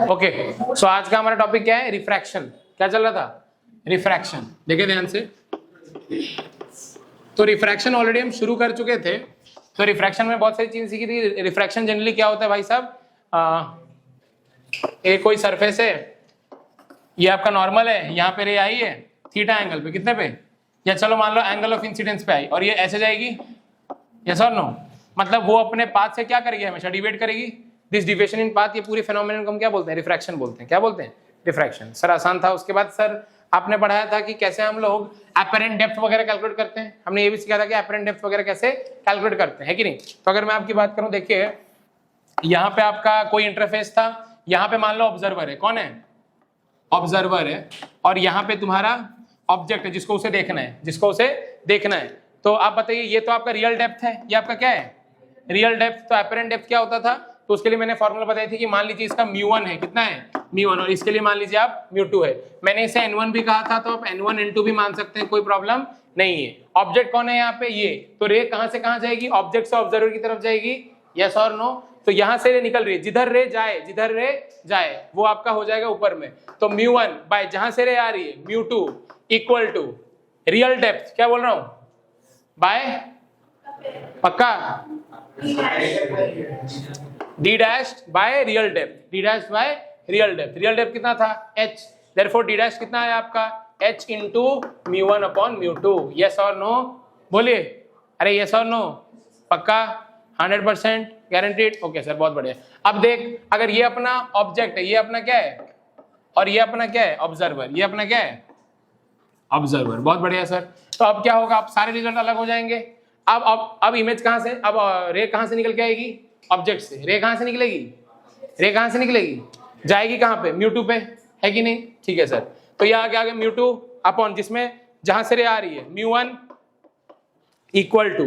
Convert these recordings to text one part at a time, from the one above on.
Okay, सो आज का हमारा टॉपिक क्या है? रिफ्रैक्शन। क्या चल रहा था? रिफ्रैक्शन। देखिए ध्यान से, तो रिफ्रैक्शन ऑलरेडी हम शुरू कर चुके थे। तो रिफ्रैक्शन में बहुत सारी चीजें सीखी थी। रिफ्रैक्शन जनरली क्या होता है भाई साहब? एक कोई सरफेस है, ये आपका नॉर्मल है, यहाँ पे रे आई है थीटा एंगल पे, कितने पे? या चलो मान लो एंगल ऑफ इंसिडेंस पे आई, और ये ऐसे जाएगी, यस और नो? मतलब वो अपने पाथ से क्या करेगी? हमेशा डिवेट करेगी। दिस डिविएशन इन पाथ, ये पूरी फेनोमेनन को हम क्या बोलते हैं? रिफ्रैक्शन बोलते हैं। क्या बोलते हैं? रिफ्रैक्शन। सर आसान था। उसके बाद सर आपने पढ़ाया था कि कैसे हम लोग एपरेंट डेप्थ वगैरह कैलकुलेट करते हैं। हमने ये भी सीखा था कि एपरेंट डेप्थ वगैरह कैसे कैलकुलेट करते हैं, है कि नहीं? तो अगर मैं आपकी बात करूं, देखिए यहाँ पे आपका कोई इंटरफेस था, यहाँ पे मान लो ऑब्जर्वर है। कौन है? ऑब्जर्वर है। और यहाँ पे तुम्हारा ऑब्जेक्ट है जिसको उसे देखना है, जिसको उसे देखना है। तो आप बताइए, ये तो आपका रियल डेप्थ है, ये आपका क्या है? Real depth. तो एपरेंट डेप्थ क्या होता था? तो उसके लिए मैंने फॉर्मूला बताई थी कि मान लीजिए इसका μ1 है, कितना है? μ1, और इसके लिए मान लीजिए आप μ2 है। मैंने इसे n1 भी कहा था, तो आप n1 n2 भी मान सकते हैं, कोई प्रॉब्लम नहीं है। ऑब्जेक्ट कौन है यहाँ पे? ये। तो रे कहां से कहां जाएगी? ऑब्जेक्ट से ऑब्जर्वर की तरफ जाएगी, यस और नो? तो यहां से रे निकल रही है, जिधर रे जाए, जिधर रे जाए वो आपका हो जाएगा ऊपर में। तो μ1 बाय जहां से रे आ रही है μ2 इक्वल टू रियल डेप्थ, क्या बोल रहा हूं? बाय, पक्का? D dash by real depth, D dash by real depth. Real depth कितना था? h, देयरफॉर डी डैश कितना है आपका? h into μ1 upon μ2। यस और नो? बोलिए, अरे यस और नो? पक्का? 100% गारंटीड? ओके सर, बहुत बढ़िया। अब देख, अगर ये अपना ऑब्जेक्ट है, ये अपना क्या है, और ये अपना क्या है? ऑब्जर्वर। ये अपना क्या है? ऑब्जर्वर। बहुत बढ़िया सर। तो अब क्या होगा? अब सारे रिजल्ट अलग हो जाएंगे। अब इमेज कहां से, अब रे कहां से निकल के आएगी? ऑब्जेक्ट से। रे कहां से निकलेगी? रे कहां से निकलेगी? जाएगी कहां पे? μ2 पे, है कि नहीं? ठीक है सर। तो ये आ गया μ2 अपॉन, जिसमें जहां से रे आ रही है μ1 equal to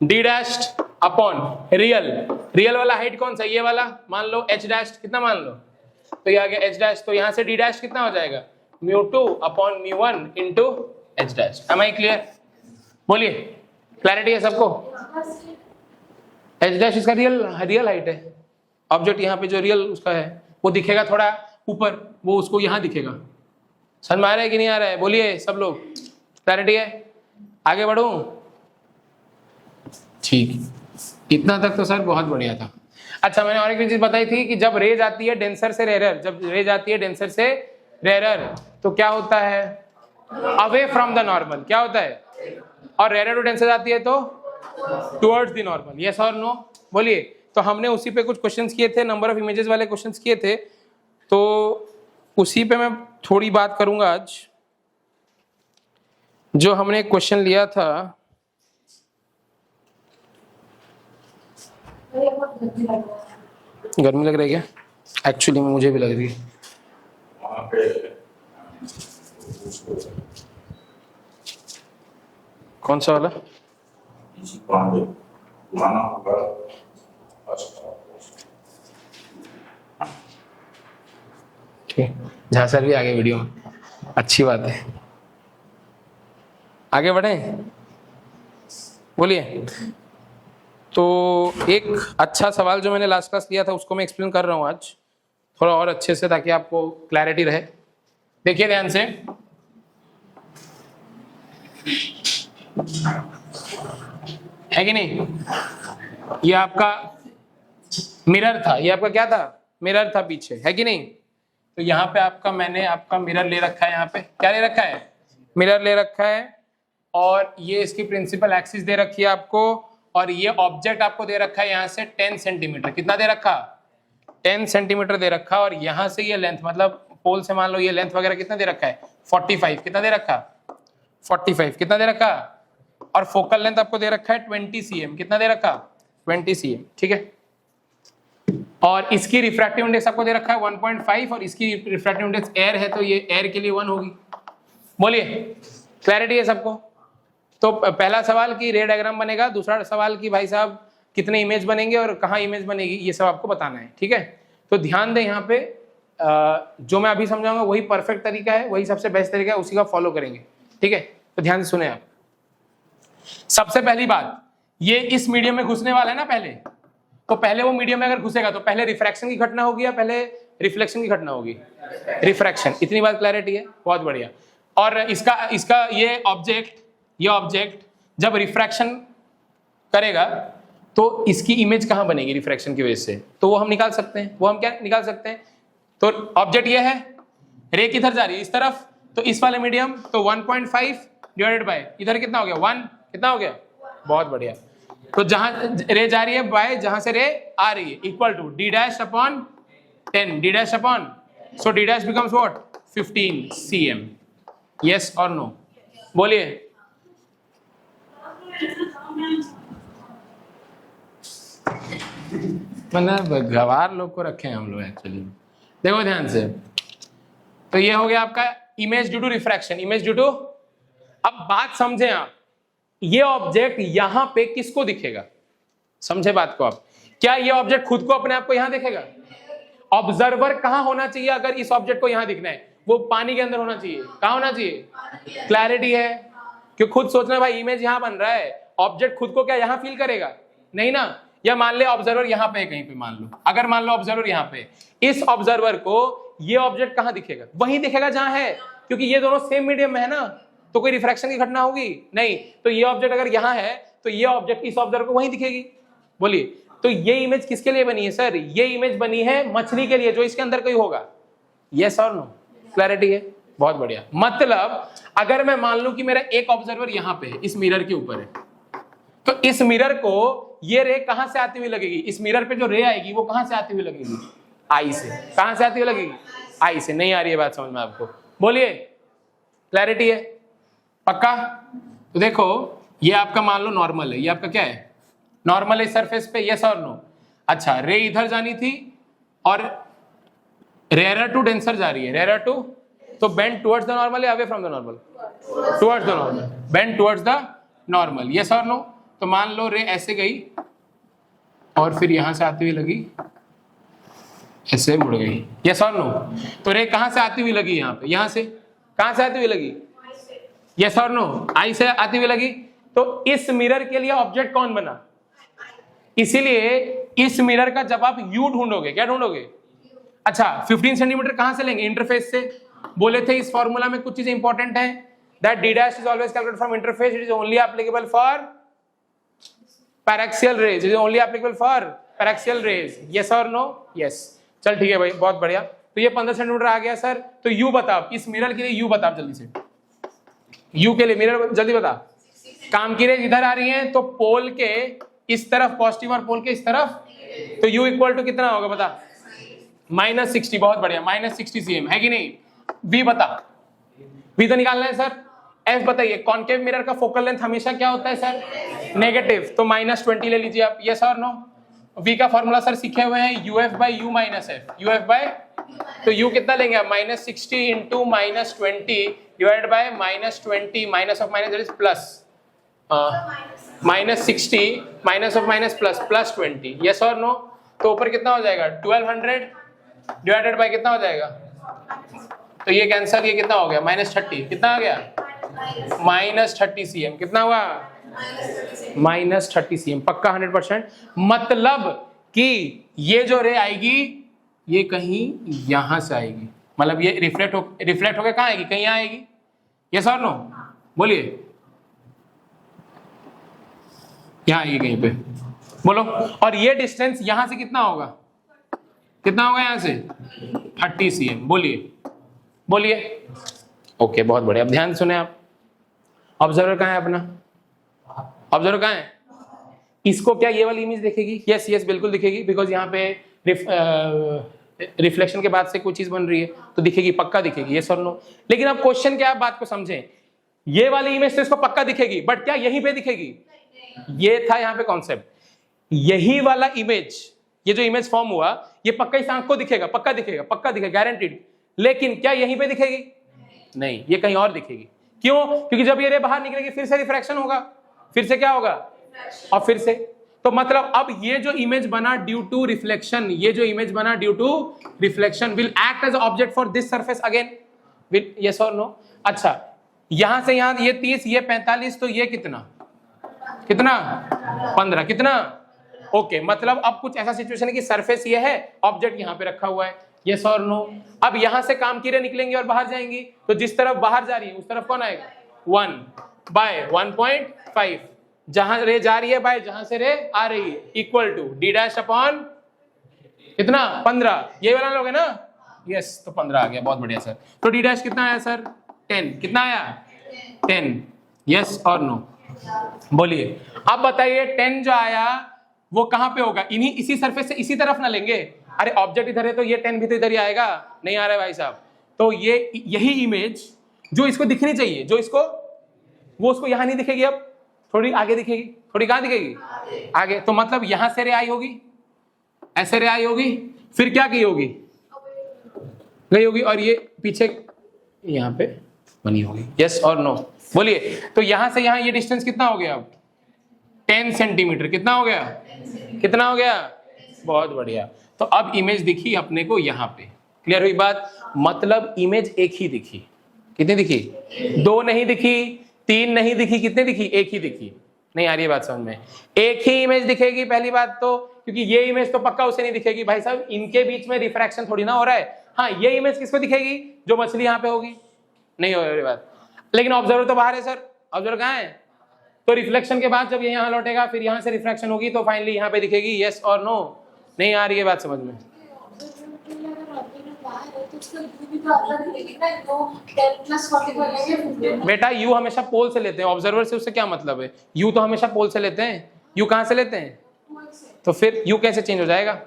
D dash upon real. Real वाला हाइट कौन सा? ये वाला मान लो h डैश, कितना मान लो? तो ये आ गया h डैश। तो यहां से डी डैश कितना हो जाएगा? μ2 upon μ1 into h dash. Am I clear? बोलिए, क्लैरिटी है सबको? h डैश इसका रियल हाइट है। ऑब्जेक्ट यहाँ पे जो रियल उसका है वो दिखेगा थोड़ा ऊपर, वो उसको यहाँ दिखेगा। समझ में आ रहा है कि नहीं आ रहा है? बोलिए सब लोग, क्लैरिटी है? आगे बढ़ूं? ठीक, इतना तक तो सर बहुत बढ़िया था। अच्छा, मैंने और एक चीज बताई थी कि जब रे जाती है डेंसर से रेरर, जब रे जाती है डेंसर से रेरर, तो क्या होता है? Away from the normal. क्या होता है? और रेरर टू डेंसर जाती है तो टुवर्ड्स द नॉर्मल। यस और नो? बोलिए। तो हमने उसी पे कुछ क्वेश्चंस किए थे, नंबर ऑफ इमेजेस वाले क्वेश्चंस किए थे, तो उसी पे मैं थोड़ी बात करूंगा आज। जो हमने एक क्वेश्चन लिया था, गर्मी लग रही है क्या? एक्चुअली मुझे भी लग रही है। कौन सा वाला? ठीक, जहाँ सर भी आगे वीडियो में, अच्छी बात है। आगे बढ़े, बोलिए। तो एक अच्छा सवाल जो मैंने लास्ट क्लास लिया था उसको मैं एक्सप्लेन कर रहा हूँ आज थोड़ा और अच्छे से, ताकि आपको क्लैरिटी रहे। देखिए ध्यान से, है कि नहीं? ये आपका मिरर था, ये आपका क्या था? मिरर था पीछे, है कि नहीं? तो यहाँ पे आपका, मैंने आपका मिरर ले रखा है। यहाँ पे क्या ले रखा है? मिरर ले रखा है। और ये इसकी प्रिंसिपल एक्सिस दे रखी है आपको, और ये ऑब्जेक्ट आपको दे रखा है यहाँ से 10 सेंटीमीटर। कितना दे रखा? 10 सेंटीमीटर दे रखा। और यहाँ से ये लेंथ, मतलब पोल से मान लो ये लेंथ वगैरह कितना दे रखा है? 45। कितना दे रखा? 45। कितना दे रखा? और फोकल लेंथ आपको दे रखा है 20 cm। कितना दे रखा? 20 cm, ठीक है। और इसकी रिफ्रैक्टिव इंडेक्स आपको दे रखा है 1.5, और इसकी रिफ्रैक्टिव इंडेक्स एयर है, तो ये एयर के लिए 1 होगी। बोलिए, क्लैरिटी है सबको? तो पहला सवाल की रे डायग्राम बनेगा, दूसरा सवाल की भाई साहब कितने इमेज बनेंगे और कहाँ इमेज बनेगी, ये सब आपको बताना है, ठीक है। तो ध्यान दें, यहाँ पे जो मैं अभी समझाऊंगा वही परफेक्ट तरीका है, वही सबसे बेस्ट तरीका है, उसी का फॉलो करेंगे, ठीक है। तो ध्यान से सुने आप। सबसे पहली बात, ये इस मीडियम में घुसने वाला है ना पहले, तो पहले वो मीडियम में अगर घुसेगा तो पहले रिफ्रैक्शन की घटना होगी या पहले रिफ्लेक्शन की घटना होगी? रिफ्रैक्शन। इतनी बात क्लैरिटी है, बहुत बढ़िया। और इसका ये ऑब्जेक्ट जब रिफ्रैक्शन करेगा तो इसकी इमेज कहां बनेगी रिफ्रैक्शन की वजह से? तो वो हम निकाल सकते हैं। वो हम क्या निकाल सकते हैं? तो ऑब्जेक्ट ये है, रे किधर जा रही है? इस तरफ। तो इस वाले मीडियम तो 1.5 डिवाइडेड बाय इधर कितना हो गया? 1। कितना हो गया? बहुत बढ़िया। तो जहां रे जा रही है बाय जहां से रे आ रही है equal to d dash upon 10 d dash upon, so d dash becomes what? 15 cm। Yes और नो? बोलिए। मतलब गवार लोग को रखे हैं हम लोग एक्चुअली। देखो ध्यान से, तो ये हो गया आपका image due to refraction, image due to. अब बात समझे आप, ये ऑब्जेक्ट यहां पे किसको दिखेगा? समझे बात को आप? क्या ये ऑब्जेक्ट खुद को अपने आप को यहां दिखेगा? ऑब्जर्वर कहां होना चाहिए अगर इस ऑब्जेक्ट को यहां दिखना है? वो पानी के अंदर होना चाहिए। कहां होना चाहिए? क्लैरिटी है? क्यों खुद सोचना भाई इमेज यहां बन रहा है, ऑब्जेक्ट खुद को क्या यहां फील करेगा? नहीं ना। या मान ले ऑब्जर्वर यहां पे कहीं पे, मान लो अगर मान लो ऑब्जर्वर यहां पे, इस ऑब्जर्वर को ये ऑब्जेक्ट कहां दिखेगा? वहीं दिखेगा जहां है, क्योंकि ये दोनों सेम मीडियम में है ना। तो कोई रिफ्रैक्शन की घटना होगी नहीं। तो ये ऑब्जेक्ट अगर यहां है तो ये ऑब्जेक्ट इस ऑब्जर्वर को वहीं दिखेगी। बोलिए, तो ये इमेज किसके लिए बनी है सर? ये इमेज बनी है मछली के लिए जो इसके अंदर कोई होगा। यस और नो? क्लैरिटी है? बहुत बढ़िया। मतलब अगर मैं मान लूं कि मेरा एक ऑब्जर्वर यहां पे है, इस मिरर के ऊपर है, तो इस मिरर को ये रे कहां से आती हुई लगेगी? इस मिरर पे जो रे आएगी वो कहां से आती हुई लगेगी? आई से। कहां से आती हुई लगेगी? आई से। नहीं आ रही है बात समझ में आपको? बोलिए। क्लैरिटी है? पक्का? तो देखो ये आपका मान लो नॉर्मल है, ये आपका क्या है? नॉर्मल है सरफेस पे। यस और नो? अच्छा, रे इधर जानी थी और रेयर टू डेंसर जा रही है, रेयर टू, तो बेंड टुवर्ड्स द नॉर्मल या away from the normal? Towards the normal. Bend towards the normal. Yes और नो? तो मान लो रे ऐसे गई और फिर यहां से आती हुई लगी, ऐसे मुड़ गई। यस और नो? तो रे कहां से आती हुई लगी? यहां पे, यहां से। कहां से आती हुई लगी? यस और नो? आई से आती हुई लगी। तो इस मिरर के लिए ऑब्जेक्ट कौन बना? इसीलिए इस मिरर का जब आप यू ढूंढोगे, क्या ढूंढोगे? अच्छा, 15 सेंटीमीटर कहां से लेंगे? इंटरफेस से। बोले थे इस फॉर्मूला में कुछ चीजें इंपॉर्टेंट है, that d dash is always calculated from interface, it is only applicable for paraxial rays, it is only applicable for paraxial rays. yes or no? yes। चल ठीक है भाई, बहुत बढ़िया। तो ये 15 सेंटीमीटर आ गया सर। तो यू बता, इस मिरर के लिए यू बता जल्दी से। यू के लिए मिरर जल्दी बता। काम की रेज इधर आ रही है तो पोल के इस तरफ पॉजिटिव और पोल के इस तरफ, तो यू इक्वल टू कितना होगा बता? -60। बहुत बढ़िया, -60 cm है कि नहीं? वी बता, वी तो निकालना है सर। एफ बताइए, कॉनकेव मिरर का फोकल लेंथ हमेशा क्या होता है सर? नेगेटिव। तो -20 ले लीजिए आप। यस और नो? वी का फॉर्मूला सर सीखे हुए हैं, u f by u minus f. U f by, तो यू कितना लेंगे आप? -60 into -20 divide by -20 minus of minus, that is plus -60 minus of minus plus +20। Yes और नो? तो ऊपर कितना हो जाएगा? 1200 डिवाइडेड बाय कितना हो जाएगा? तो ये कैंसल, ये कितना हो गया? -30। कितना आ गया? -30 cm। कितना हुआ? -30 cm। पक्का 100%? मतलब कि ये जो रे आएगी ये कहीं यहां से आएगी, मतलब ये रिफ्लेक्ट होकर कहां आएगी? कहीं यहां आएगी। यस और नो? बोलिए। यहां आएगी कहीं पे, बोलो। और ये डिस्टेंस यहां से कितना होगा? कितना होगा यहां से? 30 cm। बोलिए, बोलिए। ओके, बहुत बढ़िया। अब ध्यान सुने आप। ऑब्जर्वर कहां है अपना? ऑब्जर्वर कहां है? इसको क्या ये वाली इमेज दिखेगी? यस यस बिल्कुल दिखेगी, बिकॉज यहाँ पे रिफ्लेक्शन के बाद से कोई चीज बन रही है तो दिखेगी, पक्का दिखेगी। यस और नो? लेकिन अब क्वेश्चन क्या, आप बात को समझें। ये वाली इमेज तो इसको पक्का दिखेगी, बट क्या यहीं पे दिखेगी? ये था यहाँ पे कॉन्सेप्ट। यही वाला इमेज, ये जो इमेज फॉर्म हुआ, ये पक्का इस आंख को दिखेगा, पक्का दिखेगा, पक्का दिखेगा, गारंटीड। लेकिन क्या यहीं पे दिखेगी? नहीं, ये कहीं और दिखेगी। क्यों? क्योंकि जब ये रे बाहर निकलेगी फिर से रिफ्रैक्शन होगा, फिर से क्या होगा? और फिर से। तो मतलब अब ये जो इमेज बना ड्यू टू रिफ्लेक्शन, ये जो इमेज बना due to reflection will act as object for this surface again. Will, yes और नो? अच्छा, यहां से यहां ये 30, ये 45, तो ये कितना? कितना? 15। कितना? ओके, मतलब अब कुछ ऐसा सिचुएशन है कि सरफेस ये है, ऑब्जेक्ट यहां पे रखा हुआ है, यस और नो। अब यहां से काम की रे निकलेंगी और बाहर जाएंगी, तो जिस तरफ बाहर जा रही है उस तरफ कौन आएगा? 1/1.5। जहां रे जा रही है बाय जहां से रे आ रही है equal to d dash upon कितना 15, ये वाला लोग है ना? यस, तो 15 आ गया, बहुत बढ़िया सर। तो d डैश कितना आया सर? 10। कितना आया? 10। यस और नो बोलिए। अब बताइए 10 जो आया वो कहां पे होगा? इन्हीं इसी सरफेस से इसी तरफ ना लेंगे? अरे ऑब्जेक्ट इधर है तो ये 10 भी तो इधर ही आएगा, नहीं आ रहा है भाई साहब। तो ये यही इमेज जो इसको दिखनी चाहिए, जो इसको, वो उसको यहां नहीं दिखेगी, अब थोड़ी आगे दिखेगी। थोड़ी कहां दिखेगी? आगे। तो मतलब यहां से रे आई होगी, ऐसे रे आई होगी, फिर क्या की होगी? गई होगी, और ये पीछे यहां पे बनी होगी। यस और नो बोलिए। तो यहां से यहां ये डिस्टेंस कितना हो गया? अब 10 सेंटीमीटर। कितना हो गया? कितना हो गया? बहुत बढ़िया। तो अब इमेज दिखी अपने को यहाँ पे, क्लियर हुई बात? मतलब इमेज एक ही दिखी। कितनी दिखी? 2 नहीं दिखी, 3 नहीं दिखी, कितने दिखी? एक ही दिखी। नहीं आ रही है बात समझ में? एक ही इमेज दिखेगी पहली बात तो, क्योंकि ये इमेज तो पक्का उसे नहीं दिखेगी भाई साहब, इनके बीच में रिफ्रैक्शन थोड़ी ना हो रहा है। हाँ, ये इमेज किसको दिखेगी? जो मछली यहाँ पे होगी। नहीं हो रही बात। लेकिन ऑब्जर्वर तो बाहर है सर, ऑब्जर्वर कहाँ है? तो रिफ्लेक्शन के बाद जब ये यहाँ लौटेगा फिर यहाँ से रिफ्रैक्शन होगी तो फाइनली यहाँ पे दिखेगी। यस और नो? नहीं आ रही है बात समझ में? बेटा यू हमेशा पोल से लेते हैं, ऑब्जर्वर से उससे क्या मतलब है? यू तो हमेशा पोल से लेते हैं। यू कहाँ से लेते हैं? तो फिर यू कैसे चेंज हो जाएगा?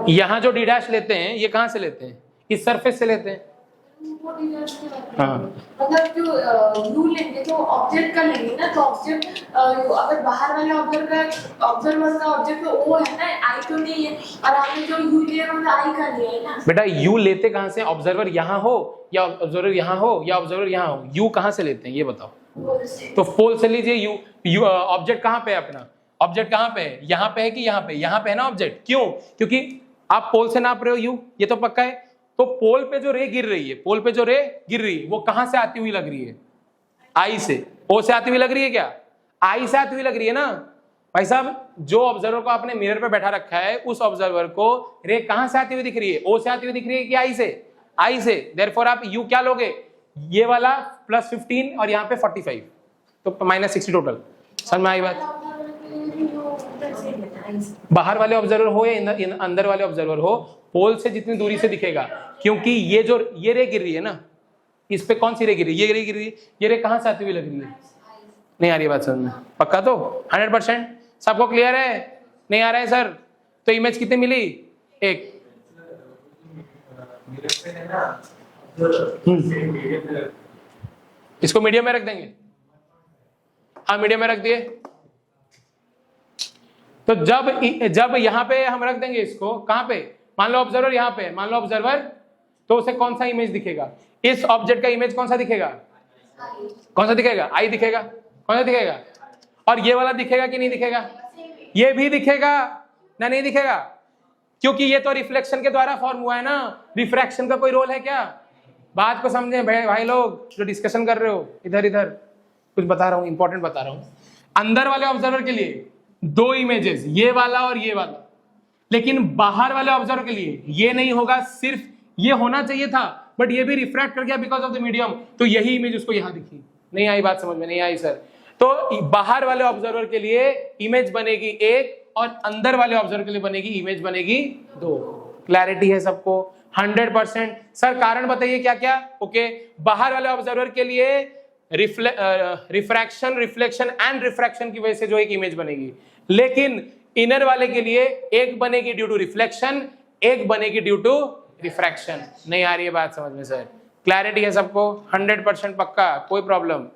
यहाँ जो डी डैश लेते हैं ये कहाँ से लेते हैं? इस सरफेस से लेते हैं। हाँ, मतलब जो यू लेंगे तो ऑब्जेक्ट का लेंगे ना, तो ऑब्जेक्ट अगर बाहर वाले ऑब्जर्वर का ऑब्जेक्ट तो वो है ना, आई तो नहीं है, और आपने जो यू लिया है आई का लिया है ना। बेटा यू लेते कहाँ से? ऑब्जर्वर यहाँ हो या ऑब्जर्वर यहाँ हो या ऑब्जर्वर यहाँ हो, यू कहाँ से लेते हैं ये बताओ? तो पोल से लीजिए। यू ऑब्जेक्ट कहाँ पे है अपना? ऑब्जेक्ट कहाँ पे है? यहाँ पे है कि यहाँ पे? यहाँ पे है ना ऑब्जेक्ट। क्यों? क्योंकि आप पोल से नाप रहे हो यू, ये तो पक्का है। तो पोल पे जो रे गिर रही है, पोल पे जो रे गिर रही है वो कहां से आती हुई लग रही है? आई से। ओ से आती हुई लग रही है क्या? आई से आती हुई लग रही है ना भाई साहब। जो ऑब्जर्वर को आपने मिरर पे बैठा रखा है उस ऑब्जर्वर को रे कहां से आती हुई दिख रही है? ओ से आती हुई दिख रही है कि आई से? आई से। देयरफॉर आप यू क्या लोगे? ये वाला +15 और यहाँ पे 45, तो -60 टोटल। समझ में आई बात? बाहर वाले ऑब्जर्वर हो या अंदर वाले ऑब्जर्वर हो, पोल से जितनी दूरी से दिखेगा, क्योंकि ये जो ये रे गिर रही है ना, इस पे कौन सी रे गिर रही है? ये रे गिर रही है। ये रे कहां से आती हुई लग रही है? नहीं आ रही है बात समझ में? पक्का तो 100% सबको क्लियर है? नहीं आ रहा है सर? तो इमेज कितनी मिली? एक। इसको मीडियम में रख देंगे। हाँ मीडियम में रख दिए। तो जब यहां पे हम रख देंगे इसको, कहां पे? मान लो ऑब्जर्वर यहां पे, मान लो ऑब्जर्वर, तो उसे कौन सा इमेज दिखेगा? इस ऑब्जेक्ट का इमेज कौन सा दिखेगा? कौन सा दिखेगा? आई दिखेगा। कौन सा दिखेगा? और ये वाला दिखेगा कि नहीं दिखेगा? ये भी दिखेगा ना? नहीं दिखेगा? क्योंकि ये तो रिफ्लेक्शन के द्वारा फॉर्म हुआ है ना, रिफ्रैक्शन का कोई रोल है क्या? बात को समझे भाई लोग जो डिस्कशन कर रहे हो इधर इधर, कुछ बता रहा हूं, इंपॉर्टेंट बता रहा हूं। अंदर वाले ऑब्जर्वर के लिए 2 इमेजेस, ये वाला और ये वाला, लेकिन बाहर वाले ऑब्जर्वर के लिए ये नहीं होगा, सिर्फ ये होना चाहिए था, बट ये भी रिफ्रैक्ट कर गया बिकॉज ऑफ द मीडियम, तो यही इमेज उसको यहां दिखी। नहीं आई बात समझ में? नहीं आई सर? तो बाहर वाले ऑब्जर्वर के लिए इमेज बनेगी 1 और अंदर वाले ऑब्जर्वर के लिए बनेगी इमेज बनेगी 2। क्लैरिटी है सबको? 100%। सर कारण बताइए क्या क्या? ओके, बाहर वाले ऑब्जर्वर के लिए रिफ्रैक्शन, रिफ्लेक्शन एंड रिफ्रैक्शन की वजह से जो एक इमेज बनेगी, लेकिन इनर वाले के लिए एक बनेगी ड्यू टू रिफ्लेक्शन, एक बनेगी ड्यू टू रिफ्रैक्शन। नहीं आ रही है बात समझ में सर? क्लैरिटी है सबको? 100% पक्का? कोई प्रॉब्लम?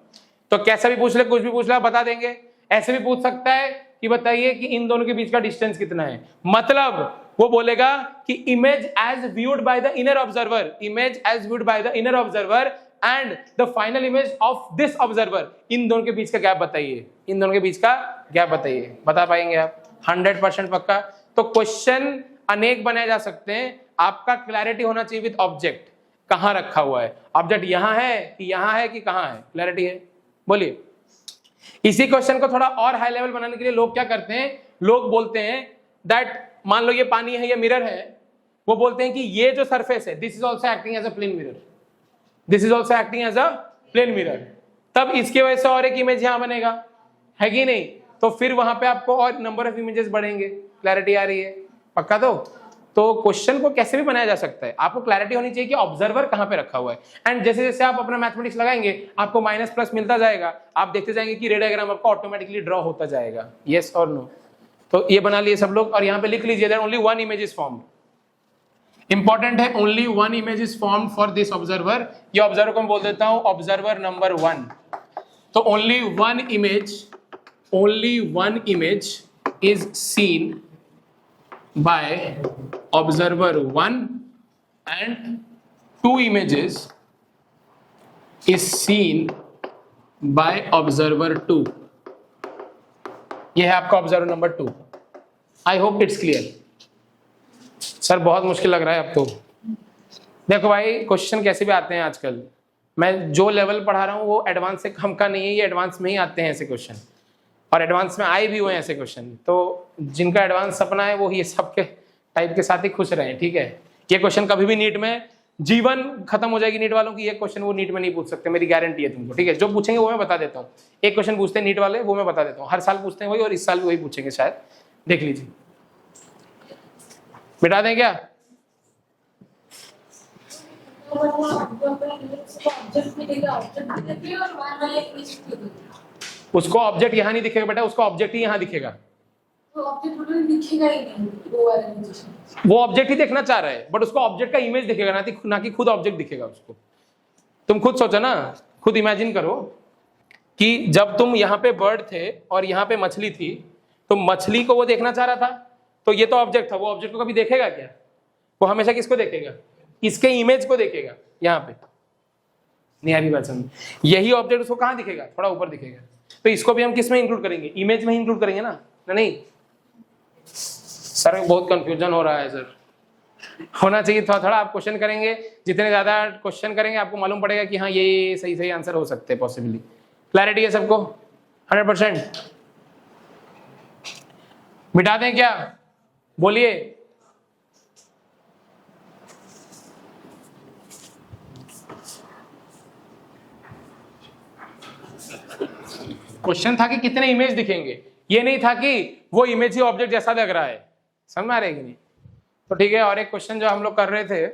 तो कैसा भी पूछ ले, कुछ भी पूछ ले, बता देंगे। ऐसे भी पूछ सकता है कि बताइए कि इन दोनों के बीच का डिस्टेंस कितना है, मतलब वो बोलेगा कि image as viewed by the inner observer, image as viewed by the inner observer and the final image of this observer, इन दोनों के बीच का गैप बताइए, इन दोनों के बीच का गैप बताइए। बता पाएंगे आप? 100% पक्का? तो क्वेश्चन अनेक बनाए जा सकते हैं, आपका क्लैरिटी होना चाहिए विद ऑब्जेक्ट, कहां रखा हुआ है ऑब्जेक्ट, यहां है कि यहां है कि कहां है, क्लैरिटी है? बोलिए। इसी क्वेश्चन को थोड़ा और हाई लेवल बनाने के लिए लोग क्या करते हैं, लोग बोलते हैं दैट मान लो ये पानी है, ये मिरर है, वो बोलते हैं कि ये जो सरफेस है this is also acting as a plane mirror, this is also acting as a plane mirror, तब इसकी वजह से और एक इमेज यहां बनेगा, है कि नहीं? तो फिर वहां पे आपको और नंबर ऑफ इमेजेस बढ़ेंगे। क्लैरिटी आ रही है? पक्का? तो क्वेश्चन को कैसे भी बनाया जा सकता है, आपको क्लैरिटी होनी चाहिए कि ऑब्जर्वर कहां पे रखा हुआ है। एंड जैसे जैसे आप अपना मैथमेटिक्स लगाएंगे आपको माइनस प्लस मिलता जाएगा, आप देखते जाएंगे कि रे डायग्राम आपको ऑटोमेटिकली ड्रॉ होता जाएगा। यस और नो? तो ये बना लिए सब लोग, और यहां पे लिख लीजिए that only one image is formed. Important है, only one image is formed for this observer. ये ऑब्जर्वर को मैं बोल देता हूं ऑब्जर्वर नंबर 1। तो only one image is seen by observer 1 and 2 images is seen by observer 2। यह है आपका observer number 2। I hope it's clear. Sir बहुत मुश्किल लग रहा है अब तो। देखो भाई क्वेश्चन कैसे भी आते हैं आजकल, मैं जो लेवल पढ़ा रहा हूँ वो एडवांस से कम का नहीं है, ये एडवांस में ही आते हैं ऐसे क्वेश्चन, और एडवांस में आए भी हुए हैं ऐसे क्वेश्चन। तो जिनका एडवांस सपना है वो ये सबके टाइप के साथ ही खुश रहे, ठीक है? ये क्वेश्चन कभी भी नीट में, जीवन खत्म हो जाएगी नीट वालों की, ये क्वेश्चन वो नीट में नहीं पूछ सकते, मेरी गारंटी है तुमको, ठीक है? जो पूछेंगे वो मैं बता देता हूँ। एक क्वेश्चन पूछते हैं नीट वाले, वो मैं बता देता हूँ, हर साल पूछते हैं वही, और इस साल भी वही पूछेंगे शायद, देख लीजिए। मिटा दें क्या? उसको ऑब्जेक्ट यहाँ नहीं दिखेगा बेटा, उसको ऑब्जेक्ट ही यहाँ दिखेगा। तो ऑब्जेक्ट दिखेगा ही नहीं, वो ऑब्जेक्ट ही देखना चाह रहा है, बट उसको ऑब्जेक्ट का इमेज दिखेगा, ना कि खुद ऑब्जेक्ट दिखेगा उसको। तुम खुद सोचो ना, खुद इमेजिन करो कि जब तुम यहाँ पे बर्ड थे और यहाँ पे मछली थी, तो मछली को वो देखना चाह रहा था, तो ये तो ऑब्जेक्ट था, वो ऑब्जेक्ट को कभी देखेगा क्या? वो हमेशा किसको देखेगा? इसके इमेज को देखेगा। यहाँ पे नहीं आ रही बात समझ? यही ऑब्जेक्ट उसको कहाँ दिखेगा? थोड़ा ऊपर दिखेगा। तो इसको भी हम किस में इंक्लूड करेंगे? इमेज में इंक्लूड करेंगे ना? नहीं सर बहुत कंफ्यूजन हो रहा है सर, होना चाहिए थोड़ा थोड़ा। आप क्वेश्चन करेंगे, जितने ज्यादा क्वेश्चन करेंगे आपको मालूम पड़ेगा कि हाँ ये सही सही आंसर हो सकते हैं पॉसिबली। क्लैरिटी है सबको? 100%? मिटा दें क्या? बोलिए। क्वेश्चन था कि कितने इमेज दिखेंगे, ये नहीं था कि वो इमेज ही ऑब्जेक्ट जैसा लग रहा है। समझ में आ रही है कि नहीं? तो ठीक है, और एक क्वेश्चन जो हम लोग कर रहे थे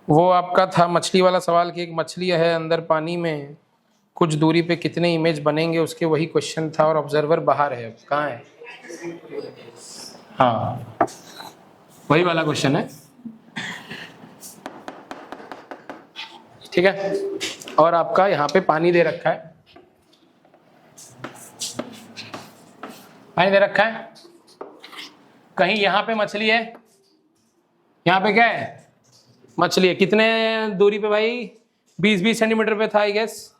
वो आपका था मछली वाला सवाल कि एक मछली है अंदर पानी में, कुछ दूरी पे कितने इमेज बनेंगे उसके, वही क्वेश्चन था, और ऑब्जर्वर बाहर है। कहाँ है? हाँ वही वाला क्वेश्चन है, ठीक है? और आपका यहाँ पे पानी दे रखा है, पानी दे रखा है, कहीं यहाँ पे मछली है, यहाँ पे क्या है? मछली है। कितने दूरी पे भाई? 20-20 सेंटीमीटर पे था आई गेस,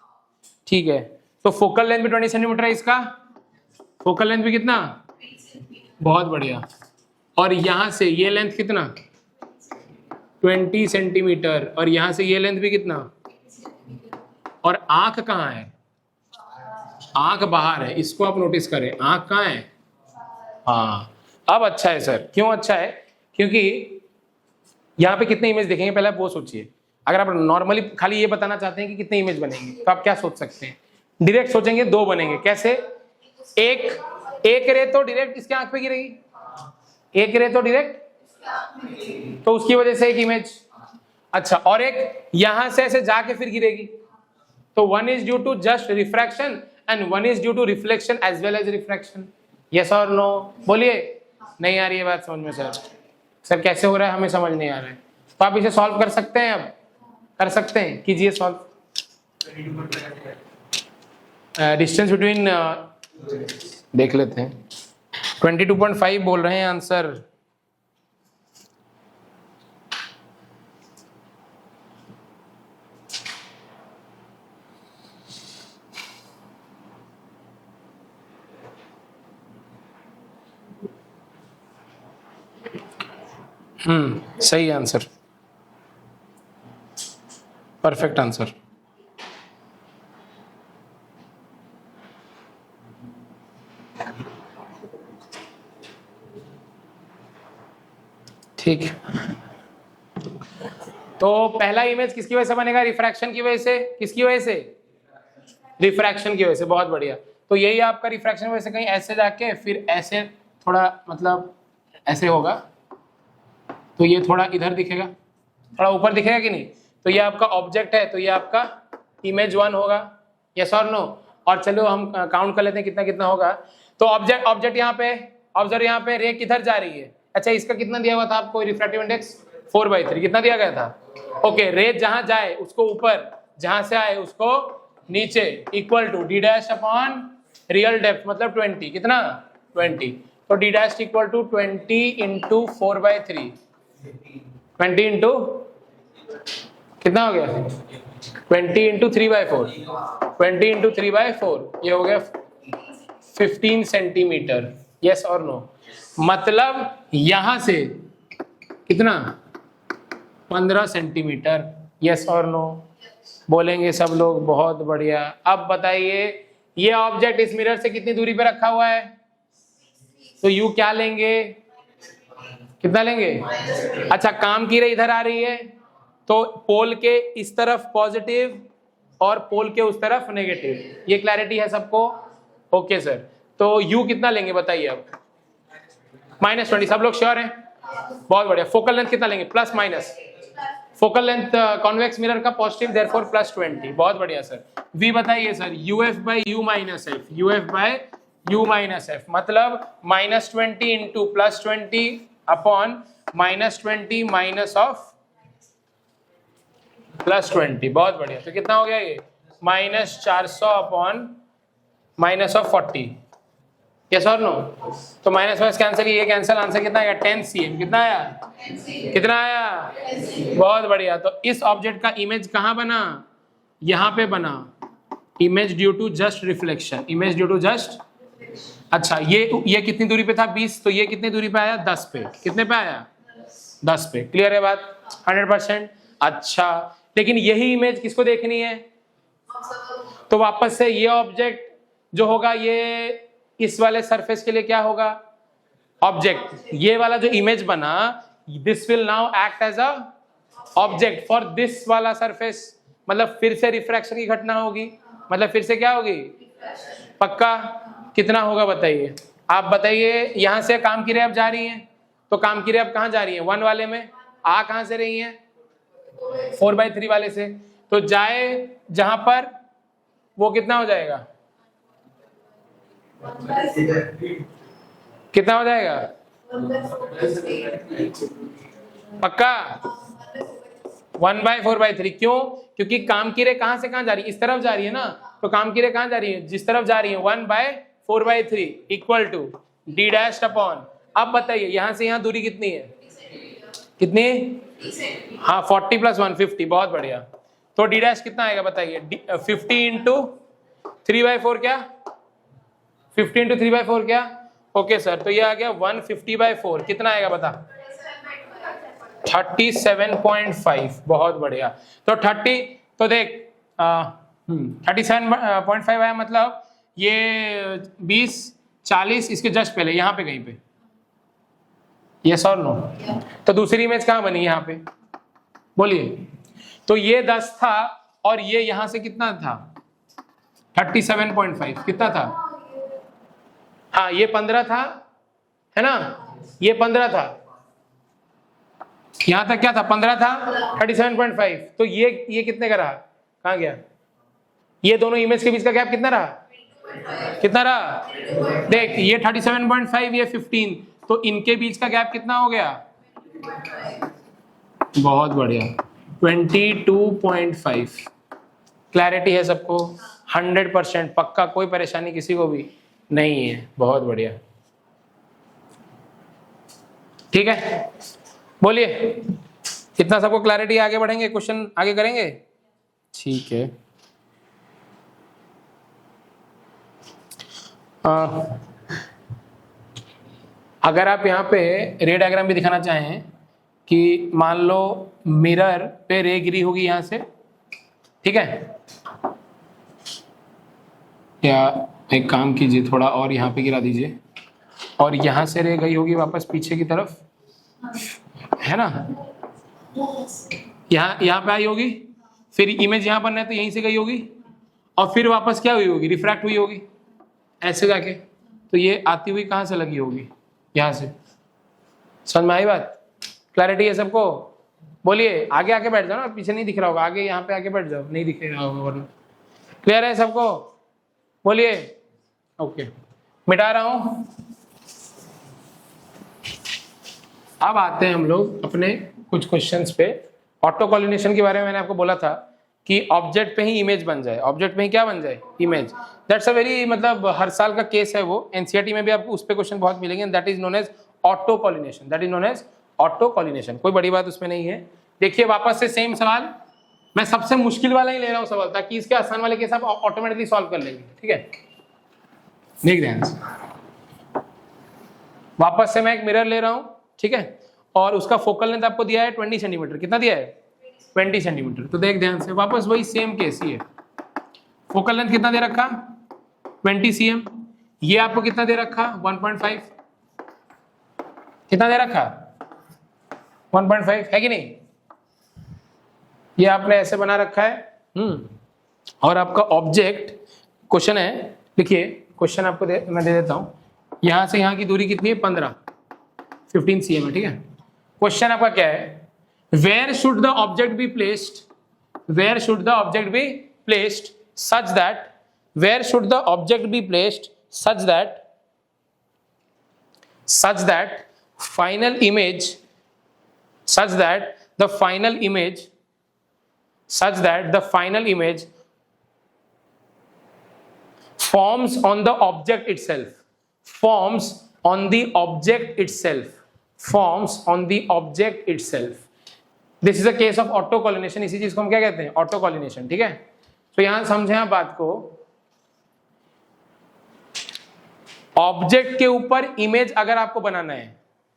ठीक है? तो फोकल लेंथ भी 20 सेंटीमीटर है इसका, फोकल लेंथ भी कितना? बहुत बढ़िया। और यहां से ये लेंथ कितना? 20 सेंटीमीटर, और यहां से ये लेंथ भी कितना? और आंख कहाँ है? आंख बाहर है, इसको आप नोटिस करें, आंख कहाँ है? हाँ अब अच्छा है सर। क्यों अच्छा है? क्योंकि यहाँ पे कितने इमेज देखेंगे पहले आप वो सोचिए। अगर आप नॉर्मली खाली ये बताना चाहते हैं कि कितने इमेज बनेंगे, तो आप क्या सोच सकते हैं? डायरेक्ट सोचेंगे 2 बनेंगे। कैसे? एक रे तो डायरेक्ट इसके आंख पे गिरेगी, एक रे तो डायरेक्ट, तो उसकी वजह से एक इमेज। अच्छा, और एक यहां से ऐसे जाके फिर गिरेगी, तो 1 is due to just refraction and 1 is due to reflection as well as refraction। yes or no? बोलिए। नहीं आ रही है बात समझ में सर? सर कैसे हो रहा है हमें समझ नहीं आ रहा है। तो आप इसे सॉल्व कर सकते हैं, अब कर सकते हैं, कीजिए सॉल्व। डिस्टेंस बिटवीन देख लेते हैं, 22.5 बोल रहे हैं आंसर। सही आंसर, परफेक्ट आंसर। ठीक है, तो पहला इमेज किसकी वजह से बनेगा? रिफ्रैक्शन की वजह से। किसकी वजह से? रिफ्रैक्शन की वजह से। बहुत बढ़िया। तो यही आपका रिफ्रैक्शन की वजह से कहीं ऐसे जाके फिर ऐसे थोड़ा मतलब ऐसे होगा, तो ये थोड़ा इधर दिखेगा, थोड़ा ऊपर दिखेगा कि नहीं? तो ये आपका ऑब्जेक्ट है, तो ये आपका इमेज 1 होगा। यस और नो? और चलो हम काउंट कर लेते हैं कितना कितना होगा। तो ऑब्जेक्ट यहाँ पे, ऑब्जर्व यहाँ पे, रे किधर जा रही है? अच्छा, इसका कितना दिया हुआ था आपको रिफ्रैक्टिव इंडेक्स? 4/3। कितना दिया गया था? ओके, रे जहां जाए उसको ऊपर, जहां से आए उसको नीचे, equal to d dash upon real depth मतलब 20। कितना? 20। तो d dash equal to 20 into 4/3। 20 into कितना हो गया? 20 इंटू 3/4। 20 इंटू 3/4 ये हो गया 15 सेंटीमीटर। यस और नो? मतलब यहां से कितना? 15 सेंटीमीटर। यस और नो? बोलेंगे सब लोग। बहुत बढ़िया। अब बताइए ये ऑब्जेक्ट इस मिरर से कितनी दूरी पे रखा हुआ है? तो यू क्या लेंगे? कितना लेंगे? अच्छा, काम की रे इधर आ रही है, तो पोल के इस तरफ पॉजिटिव और पोल के उस तरफ नेगेटिव। ये क्लैरिटी है सबको? Okay sir. तो यू कितना लेंगे बताइए अब? -20। सब लोग श्योर हैं? बहुत बढ़िया। फोकल लेंथ कितना लेंगे? Plus minus? Focal length convex mirror का पॉजिटिव, देयरफॉर +20। बहुत बढ़िया सर। वी बताइए sir. UF by u minus f. UF by u minus F मतलब -20 इंटू +20 अपॉन -20 माइनस ऑफ +20। बहुत बढ़िया। तो कितना हो गया ये? -400 अपॉन -40। यस और नो? तो माइनस माइनस कैंसिल, ये कैंसिल, आंसर कितना आएगा? 10 cm। कितना आया? कितना आया? बहुत बढ़िया। तो इस ऑब्जेक्ट का इमेज कहाँ बना? यहाँ पे बना। Image due to just reflection. Image due to just. अच्छा, ये कितनी दूरी पे था? 20। तो ये कितनी दूरी पे आया? 10 पे। कितने पे आया? 10 पे। क्लियर है बात? 100%। अच्छा, लेकिन यही इमेज किसको देखनी है? तो वापस से ये ऑब्जेक्ट जो होगा ये इस वाले सरफेस के लिए क्या होगा? ऑब्जेक्ट। ये वाला जो इमेज बना, this will now act as a object for this वाला सरफेस। मतलब फिर से रिफ्रैक्शन की घटना होगी, मतलब फिर से क्या होगी? पक्का? कितना होगा बताइए? आप बताइए। यहां से काम की रे अब जा रही है, तो काम की रे अब कहां जा रही है? 1 वाले में। आ कहां से रही है? 4/3 वाले से। तो जाए जहां पर, वो कितना हो जाएगा? कितना हो जाएगा? पक्का? 1/4/3। क्यों? क्योंकि काम की रे कहां से कहां जा रही है? इस तरफ जा रही है ना। तो काम की रे कहां जा रही है? जिस तरफ जा रही है। 1/4/3 equal to d dash upon. अब बताइए यहां से यहां दूरी कितनी है? कितनी? हाँ, 40 + 1 50। बहुत बढ़िया। तो d डैश कितना आएगा बताइए? 50 इंटू 3/4 क्या? 50 इंटू 3/4 क्या? Okay sir. तो ये आ गया 150/4। कितना आएगा बता? 37.5। बहुत बढ़िया। तो 30, तो देख 37.5 आया, मतलब ये 20 40 इसके जस्ट पहले यहाँ पे कहीं पे। यस और नो? तो दूसरी इमेज कहाँ बनी? यहाँ पे। बोलिए। तो ये 10 था और ये यहां से कितना था? 37.5। कितना था? हाँ, ये 15 था, है ना? ये 15 था, यहां तक क्या था? 15 था। 37.5। तो ये कितने का रहा? कहां गया? ये दोनों इमेज के बीच का गैप कितना रहा? कितना रहा? देख, ये 37.5, ये 15, तो इनके बीच का गैप कितना हो गया? बहुत बढ़िया, 22.5। क्लैरिटी है सबको? 100% पक्का, कोई परेशानी किसी को भी नहीं है। बहुत बढ़िया, ठीक है। बोलिए, कितना सबको क्लैरिटी? आगे बढ़ेंगे, क्वेश्चन आगे करेंगे, ठीक है। अगर आप यहाँ पे रे डायग्राम भी दिखाना चाहें कि मान लो मिरर पे रे गिरी होगी यहाँ से, ठीक है, या एक काम कीजिए थोड़ा और यहाँ पे गिरा दीजिए, और यहाँ से रे गई होगी वापस पीछे की तरफ, है ना, यहाँ पे आई होगी, फिर इमेज यहाँ बनना है तो यहीं से गई होगी, और फिर वापस क्या हुई होगी, रिफ्रैक्ट हुई होगी ऐसे जाके, तो ये आती हुई कहाँ से लगी होगी, यहाँ से। समझ में आई बात, क्लैरिटी है सबको? बोलिए, आगे आके बैठ जाओ ना, पीछे नहीं दिख रहा होगा, आगे यहाँ पे आके बैठ जाओ, नहीं दिख रहा होगा वरना। क्लियर है सबको? बोलिए। ओके, मिटा रहा हूं। अब आते हैं हम लोग अपने कुछ क्वेश्चंस पे। ऑटो कोलिनेशन के बारे में मैंने आपको बोला था कि ऑब्जेक्ट पे ही इमेज बन जाए, ऑब्जेक्ट पे ही क्या बन जाए, इमेज। दैट्स अ वेरी, मतलब हर साल का केस है वो, एनसीईआरटी में भी आपको उस पे क्वेश्चन बहुत मिलेंगे। That is known as auto collimation, that is known as auto collimation. कोई बड़ी बात उसमें नहीं है। देखिए वापस से सेम सवाल, मैं सबसे मुश्किल वाला ही ले रहा हूं सवाल, ताकि इसके आसान वाले केस आप ऑटोमेटिकली सॉल्व कर लेंगे। ठीक है, देख ध्यान से। वापस से मैं एक मिरर ले रहा हूं, ठीक है, और उसका फोकल लेंथ आपको दिया है 20 सेंटीमीटर। कितना दिया है? 20 सेंटीमीटर। तो देख ध्यान से, वापस वही सेम केस ही है। फोकल लेंथ कितना दे रखा? 20 cm। ये आपको कितना दे रखा? 1.5। कितना दे रखा? 1.5 है कि नहीं? ये आपने ऐसे बना रखा है। और आपका ऑब्जेक्ट, क्वेश्चन है, लिखिए क्वेश्चन आपको मैं दे देता हूं। यहां से यहां की दूरी कितनी है? 15 cm है। ठीक है, क्वेश्चन आपका क्या है? Where should the object be placed, where should the object be placed such that, where should the object be placed such that final image, such that the final image forms on the object itself, forms on the object itself. This is a case of auto collination। इसी चीज को हम क्या कहते हैं? Auto कॉलिनेशन। ठीक है, तो यहां समझें आप बात को। ऑब्जेक्ट के ऊपर इमेज अगर आपको बनाना है,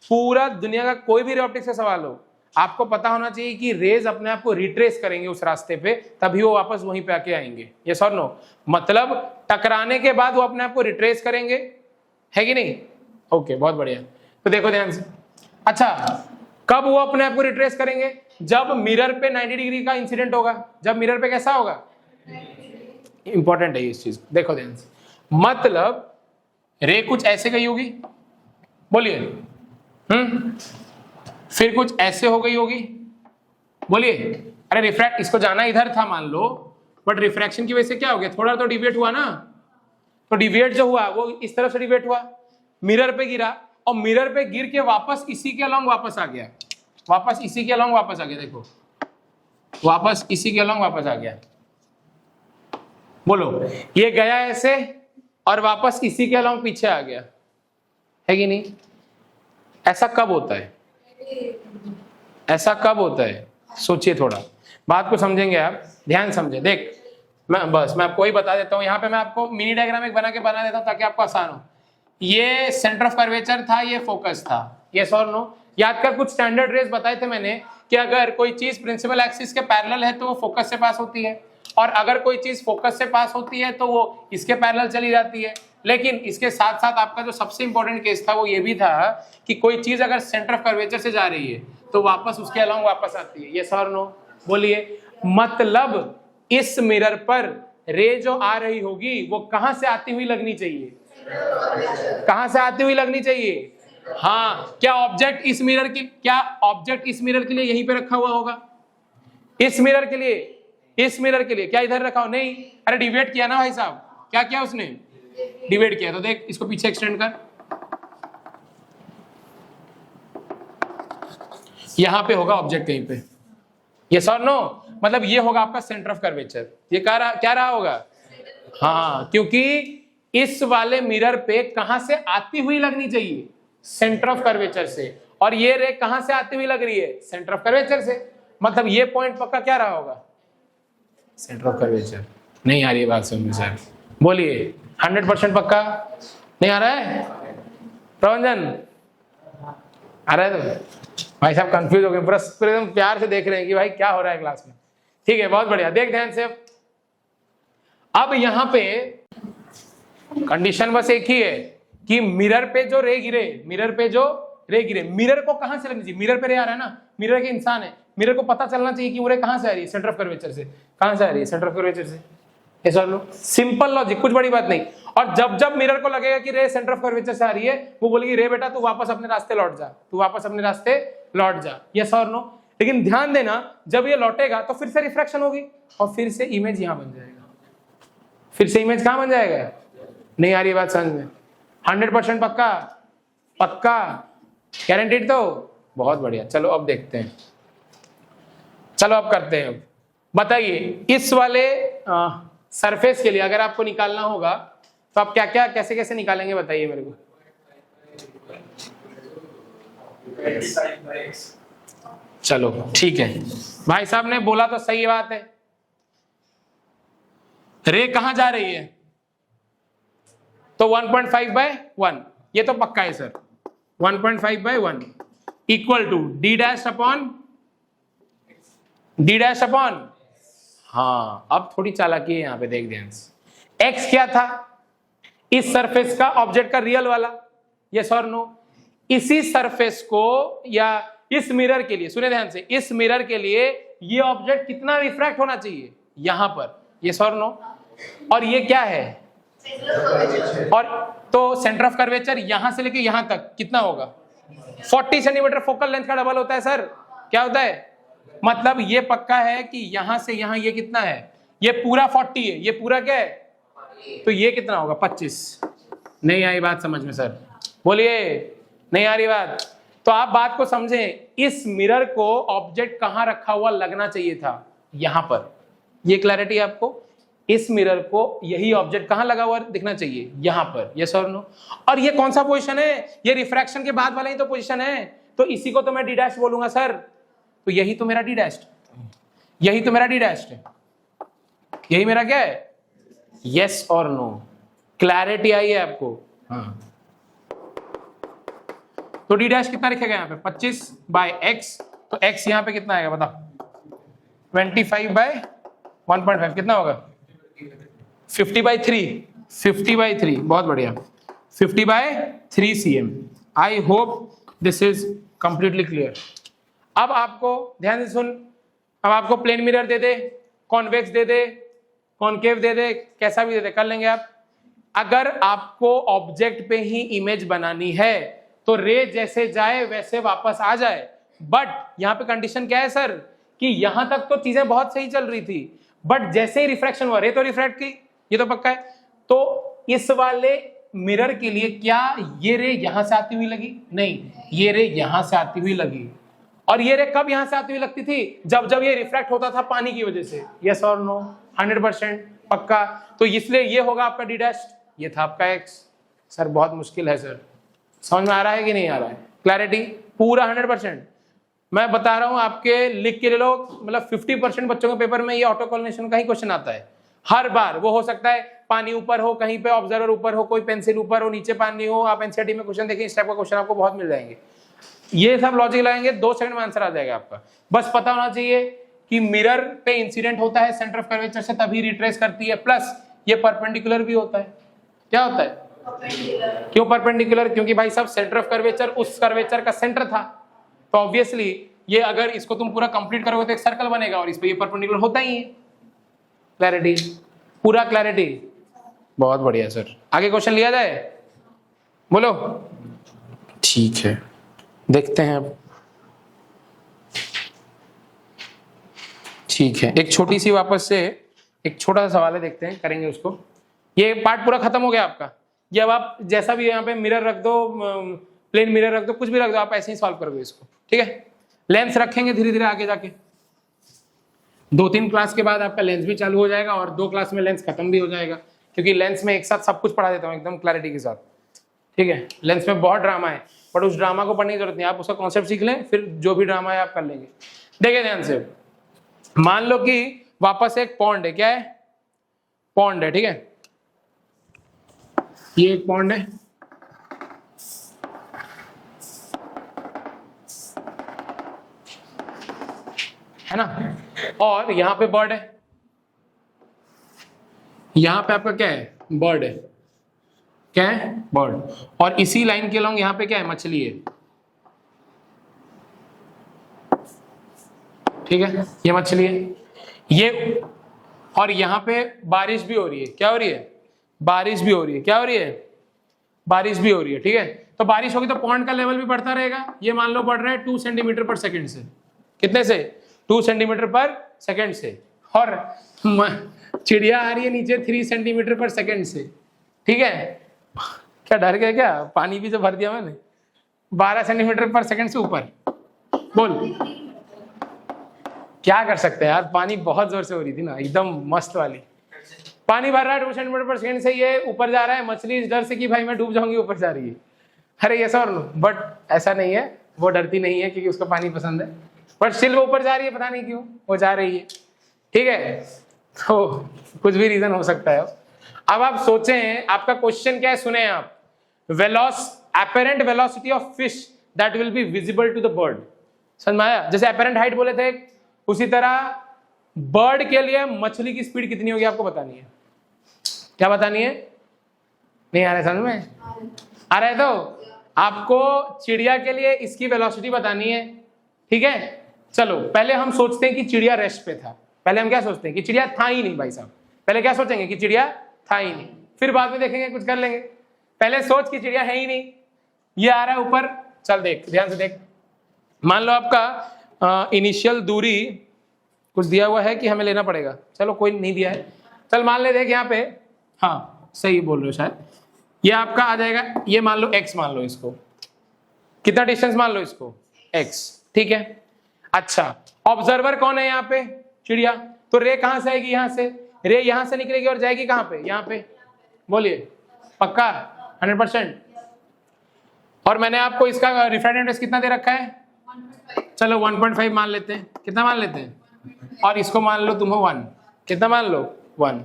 पूरा दुनिया का कोई भी रे ऑप्टिक्स का सवाल हो, आपको पता होना चाहिए कि रेज अपने आप को रिट्रेस करेंगे उस रास्ते पे, तभी वो वापस वहीं पे आके आएंगे। यस और नो? मतलब टकराने के बाद वो अपने आप को रिट्रेस करेंगे, है कि नहीं? ओके, बहुत बढ़िया। तो देखो ध्यान से। अच्छा, कब वो अपने आप को रिट्रेस करेंगे? जब मिरर पे 90 डिग्री का इंसिडेंट होगा। जब मिरर पे कैसा होगा? इंपॉर्टेंट है इस चीज, देखो ध्यान से। मतलब रे कुछ ऐसे गई होगी, बोलिए, फिर कुछ ऐसे हो गई होगी, बोलिए। अरे रिफ्रैक्ट, इसको जाना इधर था मान लो, बट रिफ्रैक्शन की वजह से क्या हो गया? थोड़ा तो डिविएट हुआ ना। तो डिविएट जो हुआ वो इस तरफ से डिविएट हुआ, मिरर पे गिरा, और मिरर पे गिर के वापस इसी के अलोंग वापस आ गया, वापस इसी के अलोंग वापस आ गया। देखो, वापस इसी के अलोंग वापस आ गया। बोलो, ये गया ऐसे और वापस इसी के अलोंग पीछे आ गया, है कि नहीं? ऐसा कब होता है? ऐसा कब होता है? सोचिए, थोड़ा बात को समझेंगे आप, ध्यान समझे। देख, मैं आपको ही बता देता हूं। यहाँ पे मैं आपको मिनी डायग्राम एक बना देता हूं ताकि आपको आसान हो। ये सेंटर ऑफ कर्वेचर था, ये फोकस था। यस और नो? याद कर, कुछ स्टैंडर्ड रेज बताए थे मैंने कि अगर कोई चीज प्रिंसिपल एक्सिस के पैरेलल है तो वो फोकस से पास होती है, और अगर कोई चीज फोकस से पास होती है तो वो इसके पैरेलल चली जाती है। लेकिन इसके साथ साथ आपका जो सबसे इंपॉर्टेंट केस था वो ये भी था कि कोई चीज अगर सेंटर ऑफ कर्वेचर से जा रही है तो वापस उसके अलोंग वापस आती है। यस और नो? बोलिए। मतलब इस मिरर पर रे जो आ रही होगी वो कहां से आती हुई लगनी चाहिए? कहां से आती हुई लगनी चाहिए? हाँ, क्या ऑब्जेक्ट इस मिरर के लिए यहीं पे रखा हुआ होगा? इस मिरर के लिए क्या इधर रखा हो? नहीं। अरे डिवाइड किया ना भाई साहब, क्या किया उसने? डिवाइड किया। तो देख, इसको पीछे एक्सटेंड कर, यहां पे होगा ऑब्जेक्ट कहीं पे। यस और नो? मतलब ये होगा आपका सेंटर ऑफ कर्वेचर। ये क्या रहा होगा? हाँ, क्योंकि इस वाले मिरर पे कहां से आती हुई लगनी चाहिए? सेंटर ऑफ कर्वेचर से। और ये रे कहां से आती हुई लग रही है? सेंटर ऑफ कर्वेचर से। मतलब ये पॉइंट पक्का क्या रहा होगा? Centre of curvature. नहीं आ रही है बात समझ सर? बोलिए, 100% पक्का? नहीं आ रहा है? प्रबंधन आ रहा है? तो भाई साहब कंफ्यूज हो गए, पूरा एकदम प्यार से देख रहे हैं कि भाई क्या हो रहा है क्लास में। ठीक है, बहुत बढ़िया। देख ध्यान से। अब यहां पे कंडीशन बस एक ही है कि मिरर पे जो रे गिरे, मिरर पे जो रे गिरे, मिरर को कहां से लगनी चाहिए, मिरर पे रे आ रहा है ना, मिरर के इंसान है, मिरर को पता चलना चाहिए कि वो रे कहां से आ रही है, सेंटर ऑफ कर्वेचर से, कहां से आ रही है, सेंटर ऑफ कर्वेचर से। ऐसा लो, सिंपल लॉजिक, कुछ बड़ी बात नहीं। और जब जब मिरर को लगेगा कि रे सेंटर ऑफ कर्वेचर से आ रही है, वो बोलेगी रे बेटा तू वापस अपने रास्ते लौट जा, तू वापस अपने रास्ते लौट जा, यस और नो। लेकिन ध्यान देना, जब ये लौटेगा तो फिर से रिफ्रैक्शन होगी और फिर से इमेज यहां बन जाएगा, फिर से इमेज कहां बन जाएगा, नहीं आ रही बात समझ में, 100% पक्का, पक्का गारंटीड, तो बहुत बढ़िया। चलो अब देखते हैं, चलो अब करते हैं। बताइए इस वाले सरफेस के लिए अगर आपको निकालना होगा तो आप क्या क्या कैसे कैसे निकालेंगे, बताइए मेरे को। चलो ठीक है, भाई साहब ने बोला तो सही बात है, रे कहां जा रही है, तो 1.5/1, ये तो पक्का है sir, 1.5/1 equal to D dash upon D dash upon, हाँ अब थोड़ी चालाकी है यहाँ पे, देख ध्यान से। एक्स क्या था, इस सरफेस का, ऑब्जेक्ट का रियल वाला, यस और नो। इसी सरफेस को या इस मिरर के लिए, सुने ध्यान से, इस मिरर के लिए ये ऑब्जेक्ट कितना रिफ्रैक्ट होना चाहिए, यहां पर, यस और नो। और ये क्या है, और तो सेंटर ऑफ कर्वेचर यहां से लेके यहां तक कितना होगा, 40 सेंटीमीटर फोकल लेंथ का डबल होता है सर, क्या होता है, मतलब ये पक्का है कि यहां से यहां ये कितना है, ये पूरा 40 है, ये पूरा क्या है, तो ये कितना होगा 25। नहीं आई बात समझ में सर, बोलिए, नहीं आ रही बात, तो आप बात को समझें, इस मिरर को ऑब्जेक्ट कहां रखा हुआ लगना चाहिए था, यहां पर, ये क्लैरिटी आपको, इस मिरर को यही ऑब्जेक्ट कहां लगा हुआ दिखना चाहिए, यहां पर, यस और नो। और ये कौन सा पोजीशन है, ये रिफ्रैक्शन के बाद वाला ही तो पोजीशन है, तो इसी को तो मैं डी डैश बोलूंगा सर, तो यही तो मेरा डी डैश, यही तो मेरा डी डैश है, यही मेरा क्या है, यस और नो। क्लैरिटी आई है आपको, हाँ। तो डी डैश कितना लिखेगा यहाँ पे, 25/x, तो x यहाँ पे कितना आएगा बताओ, 25/1.5 कितना होगा, 50/3, 50/3, बहुत बढ़िया, 50/3 cm। I hope this is completely clear. अब आपको ध्यान से सुन, अब आपको प्लेन मिरर दे दे, कॉन्वेक्स दे दे, कॉनकेव दे दे, कैसा भी दे दे, कर लेंगे आप। अगर आपको ऑब्जेक्ट पे ही इमेज बनानी है तो रे जैसे जाए वैसे वापस आ जाए, बट यहां पे कंडीशन क्या है सर, कि यहां तक तो चीजें बहुत सही चल रही थी, बट जैसे ही रिफ्रैक्शन हुआ रे तो रिफ्रैक्ट की, ये तो पक्का है। तो इस वाले मिरर के लिए क्या ये रे यहां से आती हुई लगी, नहीं, ये रे यहां से आती हुई लगी। और ये रे कब यहां से आती हुई लगती थी, जब जब ये रिफ्रैक्ट होता था पानी की वजह से, यस और नो, 100% पक्का। तो इसलिए ये होगा आपका डी डैश, ये था आपका एक्स। सर बहुत मुश्किल है सर, समझ में आ रहा है कि नहीं आ रहा है, क्लैरिटी पूरा 100%। मैं बता रहा हूं आपके, लिख के ले लो, मतलब 50% बच्चों के पेपर में ये ऑटो कोलिनेशन का ही क्वेश्चन आता है हर बार। वो हो सकता है पानी ऊपर हो, कहीं पे ऑब्जर्वर ऊपर हो, कोई पेंसिल ऊपर हो, नीचे पानी हो, आप एनसीईआरटी में क्वेश्चन देखिए, इस टाइप का क्वेश्चन आपको बहुत मिल जाएंगे। ये सब लॉजिक लगाएंगे, 2 सेकंड में आंसर आ जाएगा आपका। बस पता होना चाहिए कि मिरर पे इंसिडेंट होता है सेंटर ऑफ कर्वेचर से, तभी रिट्रेस करती है, प्लस ये परपेंडिकुलर भी होता है। क्या होता है, क्यों परपेंडिकुलर, क्योंकि भाई साहब सेंटर ऑफ कर्वेचर उस कर्वेचर का सेंटर था, तो ऑब्वियसली ये अगर इसको तुम पूरा कंप्लीट करोगे तो एक सर्कल बनेगा और इस पे ये परपेंडिकुलर होता ही है। क्लैरिटी, पूरा क्लैरिटी, बहुत बढ़िया सर। आगे क्वेश्चन लिया जाए, बोलो। ठीक है, देखते हैं अब। ठीक है, एक छोटी सी वापस से एक छोटा सा सवाल है, देखते हैं, करेंगे उसको। ये पार्ट पूरा खत्म हो गया आपका। ये अब आप जैसा भी यहाँ पे मिरर रख दो, प्लेन मिरर रख दो, कुछ भी रख दो, आप ऐसे ही सॉल्व करोगे इसको, ठीक है। लेंस रखेंगे धीरे धीरे आगे जाके, 2-3 क्लास के बाद आपका लेंस भी चालू हो जाएगा और 2 क्लास में लेंस खत्म भी हो जाएगा, क्योंकि लेंस में एक साथ सब कुछ पढ़ा देता हूँ एकदम क्लैरिटी के साथ, ठीक है। लेंस में बहुत ड्रामा है, पर उस ड्रामा को पढ़ने की जरूरत नहीं, आप उसका कॉन्सेप्ट सीख लें, फिर जो भी ड्रामा है आप कर लेंगे। देखिए ध्यान से, मान लो कि वापस एक पॉन्ड है, क्या है, पॉन्ड है, ठीक है, ये एक पॉन्ड है ना, और यहां पे बर्ड है, यहां पे आपका क्या है, बर्ड है, क्या है, बर्ड, और इसी लाइन के अलॉन्ग यहां पे क्या है, मछली है, ठीक है, ये मछली है ये, और यहाँ पे बारिश भी हो रही है। क्या हो रही है? बारिश भी हो रही है। क्या हो रही है? बारिश भी हो रही है। ठीक है, तो बारिश होगी तो पॉन्ड का लेवल भी बढ़ता रहेगा। ये मान लो बढ़ रहा है 2 सेंटीमीटर पर सेकेंड से। कितने से? 2 सेंटीमीटर पर सेकेंड से। और चिड़िया आ रही है नीचे 3 सेंटीमीटर पर सेकेंड से। ठीक है, क्या डर गया क्या? पानी भी तो भर दिया मैंने। 12 सेंटीमीटर पर सेकेंड से ऊपर। बोल क्या कर सकते हैं यार, पानी बहुत जोर से हो रही थी ना, एकदम मस्त वाली। पानी भर रहा है 2 सेंटीमीटर पर सेकेंड से, ये ऊपर जा रहा है। मछली इस डर से कि भाई मैं डूब जाऊंगी, ऊपर जा रही है। अरे ये और नो, बट ऐसा नहीं है, वो डरती नहीं है क्योंकि उसको पानी पसंद है, बट स्टिल वो ऊपर जा रही है, पता नहीं क्यों वो जा रही है। ठीक है, तो कुछ भी रीजन हो सकता है। अब आप सोचें, आपका क्वेश्चन क्या है, सुने आप। apparent velocity of fish that will be visible to the bird। समझ में आया? जैसे apparent height बोले थे, उसी तरह बर्ड के लिए मछली की स्पीड कितनी होगी आपको बतानी है। क्या बतानी है? नहीं आ रहा है समझ में? आ रहा है तो आपको चिड़िया के लिए इसकी वेलोसिटी बतानी है। ठीक है, चलो पहले हम सोचते हैं कि चिड़िया रेस्ट पे था। पहले हम क्या सोचते हैं कि चिड़िया था ही नहीं भाई साहब। पहले क्या सोचेंगे कि चिड़िया था ही नहीं, फिर बाद में देखेंगे कुछ कर लेंगे। पहले सोच कि चिड़िया है ही नहीं, ये आ रहा है ऊपर। चल देख, ध्यान से देख। मान लो आपका इनिशियल दूरी कुछ दिया हुआ है कि हमें लेना पड़ेगा। चलो कोई नहीं दिया है, चल मान ले, देख यहाँ पे, हाँ सही बोल रहे हो शायद। ये आपका आ जाएगा, ये मान लो x, मान लो इसको, कितना डिस्टेंस मान लो इसको, x। ठीक है, अच्छा ऑब्जर्वर कौन है यहाँ पे? चिड़िया। तो रे कहां से आएगी? यहाँ से। रे यहाँ से निकलेगी और जाएगी कहां पे? यहाँ पे। बोलिए पक्का 100%। और मैंने आपको इसका रिफ्रैक्टिव इंडेक्स कितना दे रखा है? चलो 1.5 मान लेते हैं। कितना मान लेते हैं? और इसको मान लो तुम हो 1। कितना मान लो? 1।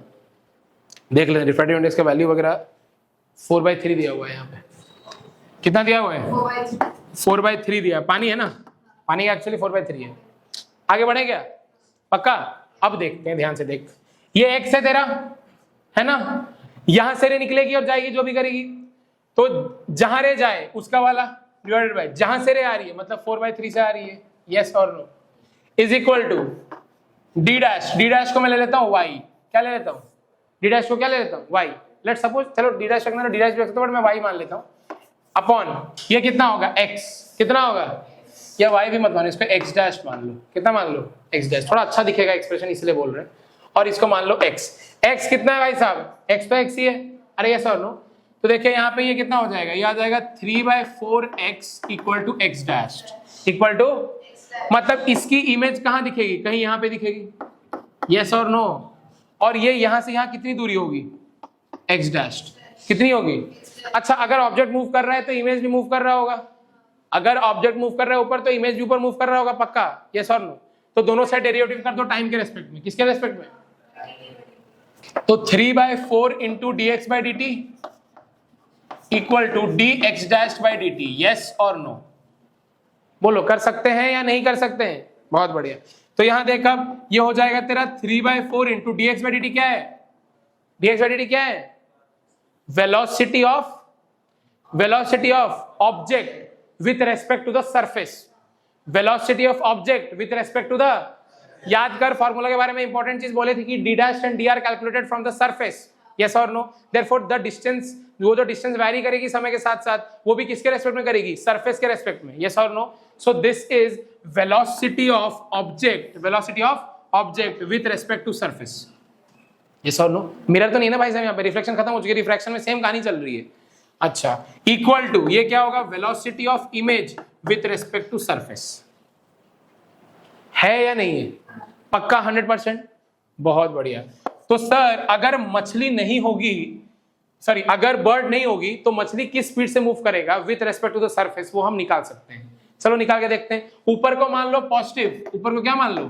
देख लेते रिफ्रैक्टिव इंडेक्स का वैल्यू वगैरह 4/3 दिया हुआ है यहाँ पे। कितना दिया हुआ है? 4/3 दिया। पानी है ना, पानी का एक्चुअली 4/3 है। आगे बढ़े क्या? पक्का। अब देखते हैं, ध्यान से देख। ये x है तेरा, है ना, यहां से रे निकलेगी और जाएगी, जो भी करेगी। तो जहां रे जाए उसका वाला डिवाइडेड बाय जहां से रे आ रही है, मतलब 4/3 से आ रही है, यस और no, is equal to D dash. D dash को मैं ले लेता हूँ y। क्या ले लेता हूँ? डी डैश को क्या ले लेता हूँ? y। लेट सपोज, चलो डी डैश रखना, डी डैश भी रख सकता हूं, बट मैं y मान लेता हूँ। अपॉन ये कितना होगा? x। कितना होगा? या y भी मत मानो, इसको x डैश मान लो। कितना मान लो? x dash. थोड़ा अच्छा दिखेगा एक्सप्रेशन, इसलिए बोल रहे हैं। और इसको मान लो x। x कितना है भाई साहब? x तो x ही है। अरे यस और नो। तो देखिए यहाँ पे ये कितना हो जाएगा? ये आ जाएगा 3/4x equal to x dash equal to, मतलब इसकी इमेज कहाँ दिखेगी? कहीं यहाँ पे दिखेगी, यस और नो। और ये यहाँ से यहाँ कितनी दूरी होगी? x डैश कितनी होगी? अच्छा, अगर ऑब्जेक्ट मूव कर रहा है तो इमेज भी मूव कर रहा होगा। अगर ऑब्जेक्ट मूव कर रहा है ऊपर तो इमेज भी ऊपर मूव कर रहा होगा, पक्का, यस और नो। तो दोनों साइड डेरिवेटिव कर दो टाइम के रेस्पेक्ट में। किसके रेस्पेक्ट में? तो 3/4 into dx by dt equal to dx dash by dt, yes और नो। बोलो कर सकते हैं या नहीं कर सकते हैं? बहुत बढ़िया। तो यहां देख, अब ये हो जाएगा तेरा 3/4 इंटू dx बाई dt। क्या है? dx बाई dt क्या है? Velocity of object with respect to the surface। velocity of object with respect to the, याद कर फॉर्मूला के बारे में, इंपॉर्टेंट चीज बोले थे कि d dash and d are calculated from the surface, yes or no। therefore the distance, वो जो डिस्टेंस वैरी करेगी समय के साथ साथ, वो भी किसके रेस्पेक्ट में करेगी? सरफेस के रेस्पेक्ट में, yes or no। so this is velocity of object with respect to surface, yes or no। Mirror तो नहीं है ना भाई साहब, यहाँ पे रिफ्लेक्शन खत्म हो चुकी है, रिफ्रैक्शन में सेम कहानी चल रही है। अच्छा, इक्वल टू ये क्या होगा? Velocity of image with respect to surface. है या नहीं है? पक्का 100%। बहुत बढ़िया। तो सर अगर मछली नहीं होगी, सॉरी अगर बर्ड नहीं होगी तो मछली किस स्पीड से मूव करेगा with respect to the surface? वो हम निकाल सकते हैं। चलो निकाल के देखते हैं। ऊपर को मान लो पॉजिटिव, ऊपर को क्या मान लो?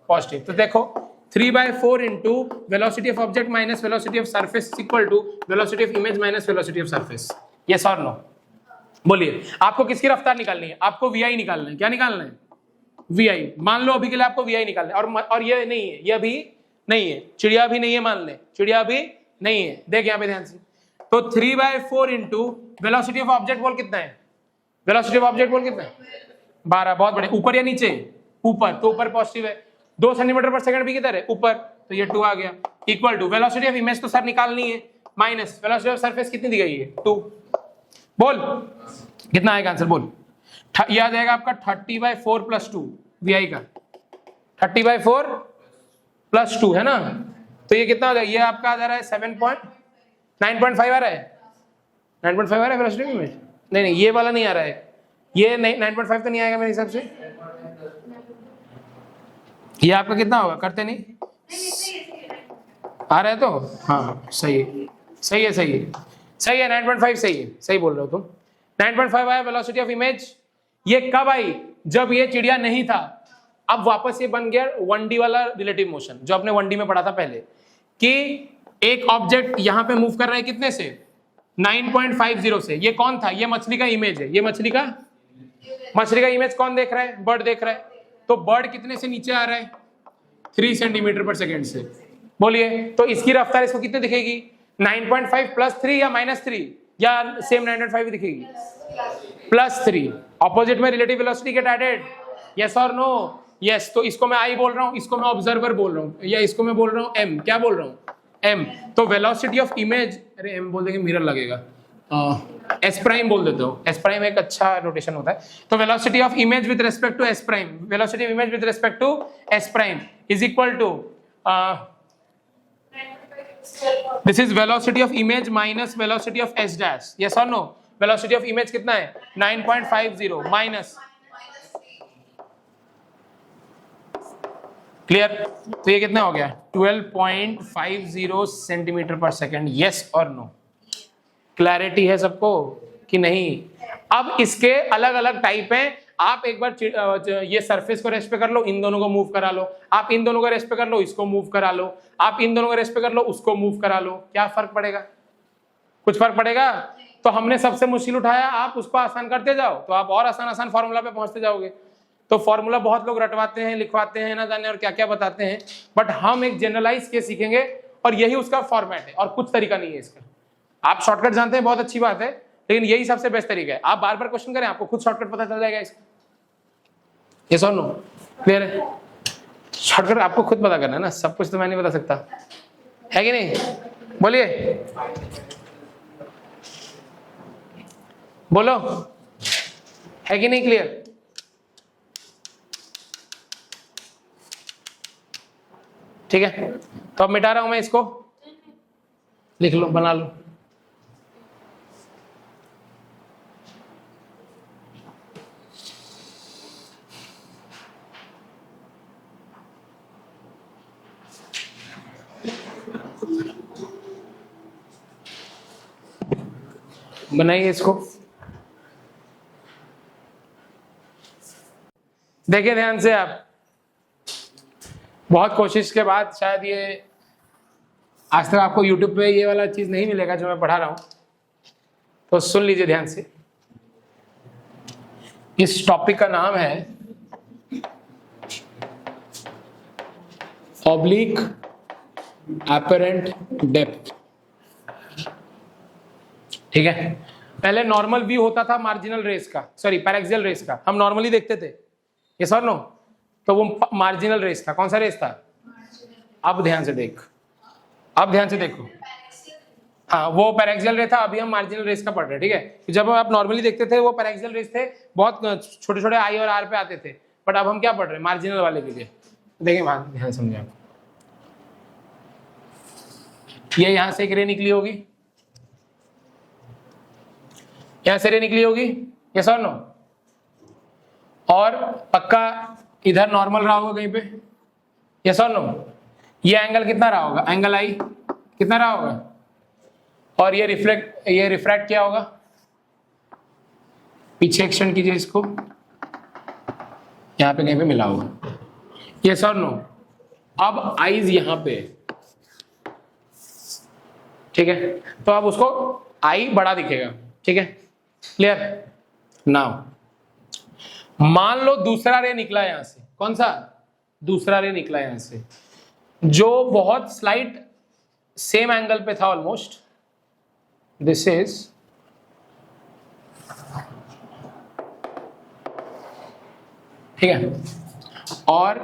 पॉजिटिव। तो देखो 3/4 into velocity of object minus velocity of surface equal to velocity of image minus velocity of surface, yes और नो। बोलिए आपको किसकी रफ्तार निकालनी है? आपको वी आई निकालना है। क्या निकालना है? वी आई। मान लो अभी के लिए आपको वी आई निकालना है। और ये नहीं है, ये अभी नहीं है, चिड़िया भी नहीं है, मान ले चिड़िया भी नहीं है। देख यहाँ पे ध्यान से। तो 3/4 इंटू वेलोसिटी ऑफ ऑब्जेक्ट बोल कितना है? वेलोसिटी ऑफ ऑब्जेक्ट बोल कितना है? 12। बहुत बड़े। ऊपर या नीचे? ऊपर, तो ऊपर पॉजिटिव है। 2 सेंटीमीटर पर सेकंड भी किधर है? ऊपर, तो ये 2 आ गया। Equal to velocity of image तो सर निकालनी है, माइनस वेलोसिटी ऑफ सरफेस कितनी दी गई है? 2। बोल कितना आएगा आंसर? बोल। ये आ जाएगा आपका 30/4 + 2 वी का, 30/4 + 2 है ना, तो ये कितना हो जाएगा? ये आपका आ जा रहा है 9.5 आ रहा है, 9.5 आ रहा है वेलोसिटी ऑफ इमेज। नहीं ये वाला नहीं आ रहा है, ये नहीं 9.5 तो नहीं आएगा मेरे हिसाब से। ये आपका कितना होगा? करते नहीं आ रहा है तो हाँ सही है, सही है, सही है, सही है, 9.5 सही है, सही बोल रहे हो तुम। 9.5 आया वेलोसिटी ऑफ इमेज। ये कब आई? जब ये चिड़िया नहीं था। अब वापस ये बन गया 1D वाला रिलेटिव मोशन, जो आपने 1D में पढ़ा था पहले, कि एक ऑब्जेक्ट यहां पे मूव कर रहा है कितने से? 9.50 से। ये कौन था? ये मछली का इमेज है। ये मछली का इमेज कौन देख रहा है? बर्ड देख रहा है। तो बर्ड कितने से नीचे आ रहा है? 3 सेंटीमीटर पर सेकेंड से। बोलिए, तो इसकी रफ्तार इसको कितने दिखेगी? 9.5 + 3 या -3 या सेम 9.5 दिखेगी? +3। ऑपोजिट में relative velocity get added, yes और नो? यस। तो इसको मैं आई बोल रहा हूं, इसको मैं ऑब्जर्वर बोल रहा हूं, या इसको मैं बोल रहा हूं एम। क्या बोल रहा हूं? एम। तो वेलोसिटी ऑफ इमेज, अरे एम बोल देंगे मिरर लगेगा, एस प्राइम बोल देते हो। एस प्राइम एक अच्छा नोटेशन होता है। तो velocity of image with respect to S prime, velocity of image with respect to S prime is equal to this is velocity of image minus velocity of S dash, yes और no? Velocity of image कितना है? 9.50 minus, clear? तो ये कितना हो गया? 12.50 centimetre पर second, yes और नो? क्लैरिटी है सबको कि नहीं? अब इसके अलग अलग टाइप हैं। आप एक बार ये सरफेस को रेस्ट पे कर लो, इन दोनों को मूव करा लो, आप इन दोनों को रेस्ट पे कर लो, इसको मूव करा लो, आप इन दोनों को रेस्ट पे कर लो, उसको मूव करा लो। क्या फर्क पड़ेगा? कुछ फर्क पड़ेगा? तो हमने सबसे मुश्किल उठाया, आप उसको आसान करते जाओ तो आप और आसान फॉर्मूला पे पहुंचते जाओगे। तो फॉर्मूला बहुत लोग रटवाते हैं, लिखवाते हैं, ना जाने और क्या क्या बताते हैं, बट हम एक जनरलाइज के सीखेंगे और यही उसका फॉर्मेट है और कुछ तरीका नहीं है इसका। आप शॉर्टकट जानते हैं, बहुत अच्छी बात है, लेकिन यही सबसे बेस्ट तरीका है। आप बार बार क्वेश्चन करें, आपको खुद शॉर्टकट पता चल जाएगा इसका। यस और नो? क्लियर है? शॉर्टकट आपको खुद पता करना है ना, सब कुछ तो मैं नहीं बता सकता, है कि नहीं? बोलिए, बोलो, है कि नहीं क्लियर? ठीक है, तो अब मिटा रहा हूं मैं इसको, लिख लो, बना लो। बनाइए इसको, देखिए ध्यान से आप। बहुत कोशिश के बाद शायद ये आज तक आपको YouTube पे ये वाला चीज नहीं मिलेगा जो मैं पढ़ा रहा हूं, तो सुन लीजिए ध्यान से। इस टॉपिक का नाम है ऑब्लिक अपरेंट डेप्थ। ठीक है, पहले नॉर्मल व्यू होता था मार्जिनल रेस का, सॉरी पैरेक्सियल रेस का, हम नॉर्मली देखते थे, ये सर नो? तो वो मार्जिनल रेस था। कौन सा रेस था? अब ध्यान से देख, अब ध्यान से देखो। हाँ, वो पैरेक्सियल रेस था, अभी हम मार्जिनल रेस का पढ़ रहे हैं। ठीक है, जब आप नॉर्मली देखते थे वो पैरेक्सियल रेस थे, बहुत छोटे छोटे आई और आर पे आते थे, बट अब हम क्या पढ़ रहे हैं? मार्जिनल वाले के लिए। देखिए वहां ध्यान समझे, ये यहां से एक रे निकली होगी, यहां से रे निकली होगी, यस और नो? और पक्का इधर नॉर्मल रहा होगा कहीं पे, यस और नो? ये एंगल कितना रहा होगा? एंगल आई कितना रहा होगा? और ये रिफ्रैक्ट क्या होगा? पीछे एक्सटेंड कीजिए इसको, यहां पे कहीं पे मिला होगा, यस और नो? अब आईज यहां पे, ठीक है, तो अब उसको आई बड़ा दिखेगा। ठीक है, क्लियर? नाउ मान लो दूसरा रे निकला यहां से। कौन सा? दूसरा रे निकला यहां से, जो बहुत स्लाइट सेम एंगल पे था ऑलमोस्ट। दिस इज ठीक है, और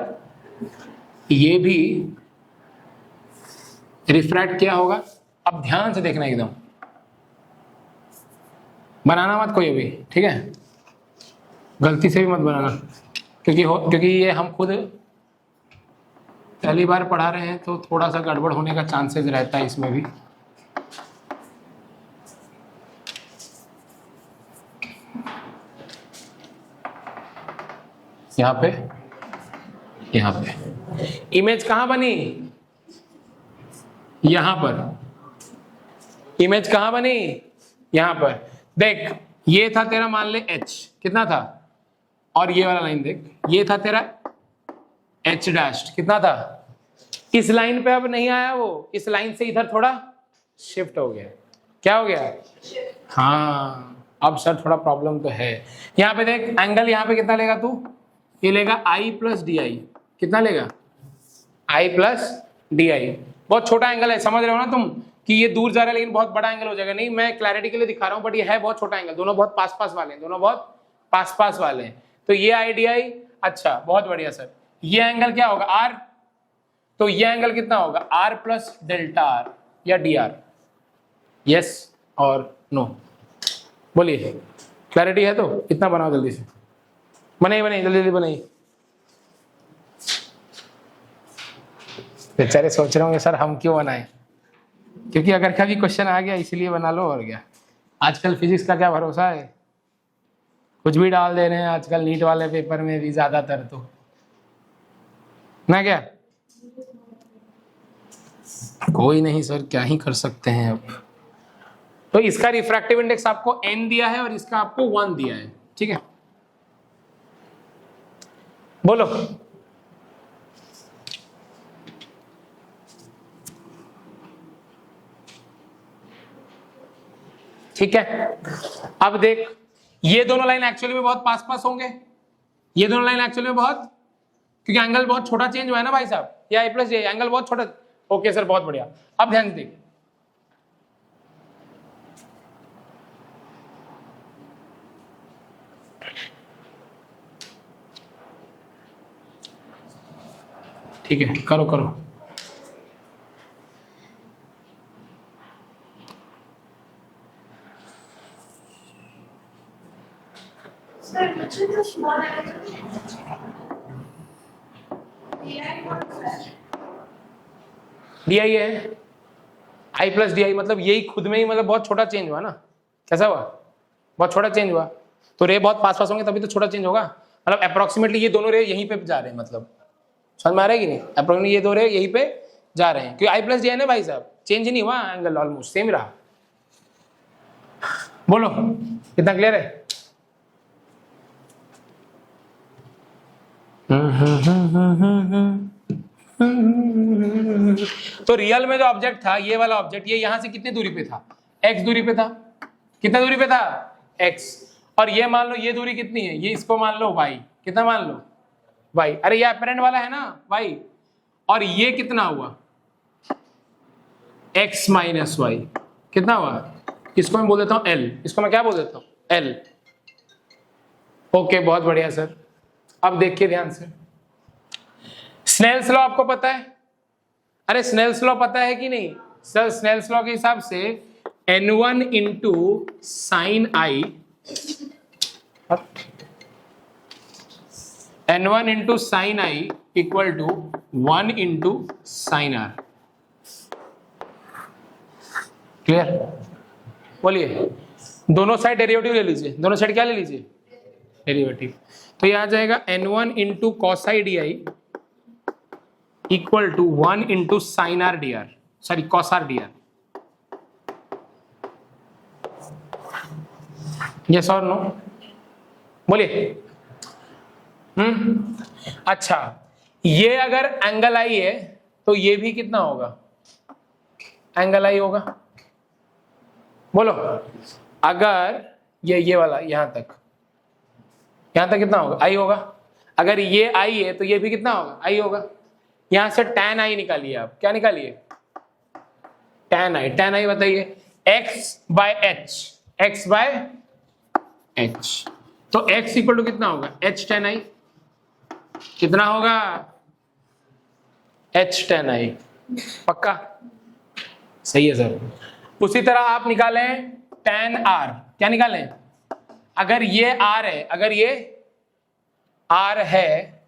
ये भी रिफ्रैक्ट क्या होगा। अब ध्यान से देखना, एकदम बनाना मत कोई भी, ठीक है, गलती से भी मत बनाना, क्योंकि ये हम खुद पहली बार पढ़ा रहे हैं तो थोड़ा सा गड़बड़ होने का चांसेस रहता है इसमें भी। यहाँ पे इमेज कहाँ बनी, यहाँ पर इमेज कहाँ बनी, यहाँ पर। देख ये था तेरा, मान ले h कितना था, और ये वाला लाइन देख, ये था तेरा h डैश कितना था। इस लाइन पे अब नहीं आया वो, इस लाइन से इधर थोड़ा शिफ्ट हो गया। क्या हो गया, हाँ अब सर थोड़ा प्रॉब्लम तो है। यहाँ पे देख एंगल, यहाँ पे कितना लेगा तू, ये लेगा i प्लस डी आई। कितना लेगा, i प्लस डी आई। बहुत छोटा एंगल है, समझ रहे हो ना तुम कि ये दूर जा रहा है लेकिन बहुत बड़ा एंगल हो जाएगा। नहीं, मैं क्लैरिटी के लिए दिखा रहा हूँ, बट ये है बहुत छोटा एंगल, दोनों बहुत पास पास वाले हैं, दोनों बहुत पास पास वाले हैं। तो ये आई डी आई, अच्छा बहुत बढ़िया सर। ये एंगल क्या होगा, आर, तो ये एंगल कितना होगा, आर प्लस डेल्टा आर या डी आर। यस और नो, बोलिए क्लैरिटी है तो इतना बनाओ जल्दी से, बनाइए जल्दी जल्दी बनाइए। बेचारे सोच रहे होंगे सर हम क्यों बनाए, क्योंकि अगर कभी क्वेश्चन आ गया इसलिए बना लो, और क्या। आजकल फिजिक्स का क्या भरोसा है, कुछ भी डाल दे रहे हैं आजकल नीट वाले पेपर में भी ज्यादातर, तो ना क्या। कोई नहीं सर, क्या ही कर सकते हैं अब। तो इसका रिफ्रैक्टिव इंडेक्स आपको n दिया है और इसका आपको 1 दिया है, ठीक है। बोलो ठीक है। अब देख ये दोनों लाइन एक्चुअली में बहुत पास पास होंगे, ये दोनों लाइन एक्चुअली में बहुत, क्योंकि एंगल बहुत छोटा चेंज हुआ है ना भाई साहब, ये आई प्लस ये एंगल बहुत छोटा। ओके सर बहुत बढ़िया। अब ध्यान से देख, ठीक है, करो करो। सर मुझे तो स्मॉल है, डी आई है, आई प्लस डी आई, मतलब यही खुद में ही मतलब बहुत छोटा चेंज हुआ ना। कैसा हुआ, बहुत छोटा चेंज हुआ। तो रे बहुत पास पास होंगे तभी तो छोटा चेंज होगा, मतलब अप्रोक्सीमेटली ये दोनों रे यहीं पे जा रहे हैं, मतलब समझ में आ रहा है कि नहीं। अप्रोक्सीमेटली ये दो रे यहीं पे जा रहे हैं, क्योंकि आई प्लस डी आई ना भाई साहब, चेंज नहीं हुआ एंगल, ऑलमोस्ट सेम रहा। बोलो कितना क्लियर है। तो रियल में जो ऑब्जेक्ट था, ये वाला ऑब्जेक्ट, ये यहां से कितनी दूरी पे था, x दूरी पे था। कितना दूरी पे था, x। और ये मान लो ये दूरी कितनी है, ये इसको मान लो y। कितना मान लो y, अरे ये अपरेंट वाला है ना y। और ये कितना हुआ, x माइनस y। कितना हुआ, इसको मैं बोल देता हूं l, इसको मैं क्या बोल देता हूं, l। ओके बहुत बढ़िया सर। अब देखिए ध्यान से, स्नेल्स लॉ आपको पता है, अरे स्नेल्स लॉ पता है कि नहीं सर। स्नेल्स लॉ के हिसाब से n1 into sine I, n1 into sine I equal to 1 into sine R. Clear, बोलिए। दोनों साइड डेरिवेटिव ले लीजिए, दोनों साइड क्या ले लीजिए, डेरिवेटिव। तो ये आ जाएगा n1 into cos I D I equal to 1 into sine R D R, sorry cos R D R. Yes और नो, बोलिए। अच्छा, ये अगर एंगल आई है तो ये भी कितना होगा, एंगल आई होगा। बोलो अगर ये वाला यहां तक कितना होगा, आई होगा। अगर ये आई है तो ये भी कितना होगा, आई होगा। यहां से tan आई निकालिए आप, क्या निकालिए, tan आई। tan आई बताइए, x by h, x by h। तो x इक्वल टू कितना होगा, h tan आई। कितना होगा h tan i, पक्का सही है सर। उसी तरह आप निकालें tan r, क्या निकालें? अगर ये r है, अगर ये r है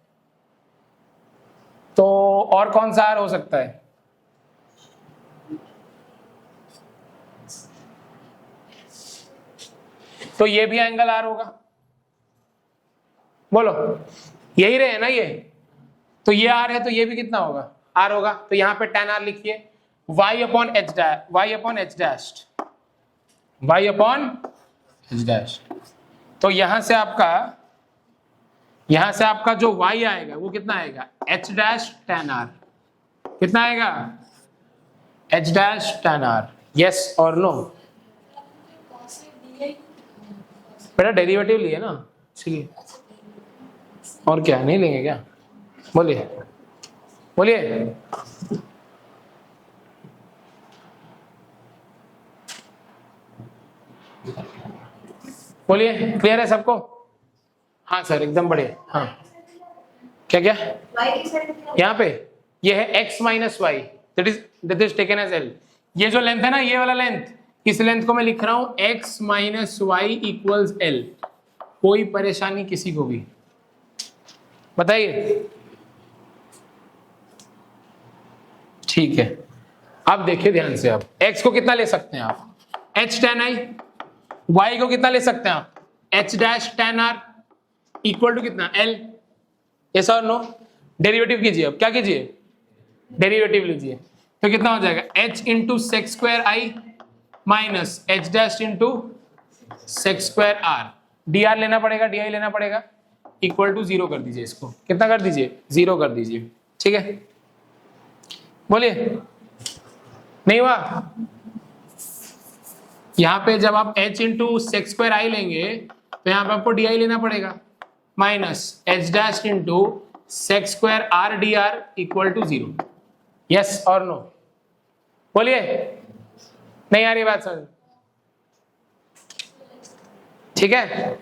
तो और कौन सा r हो सकता है? तो ये भी एंगल r होगा, बोलो यही रहे ना ये, तो ये r है तो ये भी कितना होगा r होगा। तो यहां पे tan r लिखिए y upon h dash, y upon h dash, y upon h dash. तो यहां से आपका जो y आएगा वो कितना आएगा h डैश tan r, कितना आएगा h dash tan r, yes और नो? बेटा डेरिवेटिव लिए ना इसलिए, और क्या नहीं लेंगे क्या? बोलिए बोलिए। बोलिए क्लियर है सबको? हाँ सर एकदम बढ़िया। हाँ क्या क्या यहाँ पे ये है x minus Y, that is taken as l। ये जो लेंथ है ना, ये वाला लेंथ, इस लेंथ को मैं लिख रहा हूं x minus Y equals l। कोई परेशानी किसी को भी बताइए? ठीक है, अब देखिए ध्यान से, आप x को कितना ले सकते हैं आप h tan i, y को कितना ले सकते हैं आप h dash tan r equal to कितना l, यस और नो? डेरिवेटिव कीजिए, अब क्या कीजिए डेरिवेटिव लीजिए, तो कितना हो जाएगा h into sec square i minus h dash into sec square r, dr लेना पड़ेगा di लेना पड़ेगा, इक्वल टू 0 कर दीजिए, इसको कितना कर दीजिए 0 कर दीजिए। ठीक है बोलिए, नहीं हुआ? यहां पे जब आप h into sec square i लेंगे तो यहां पे आपको di लेना पड़ेगा minus h dash into sec square r dr equal to 0, yes और नो? बोलिए, नहीं आ रही बात समझ? ठीक है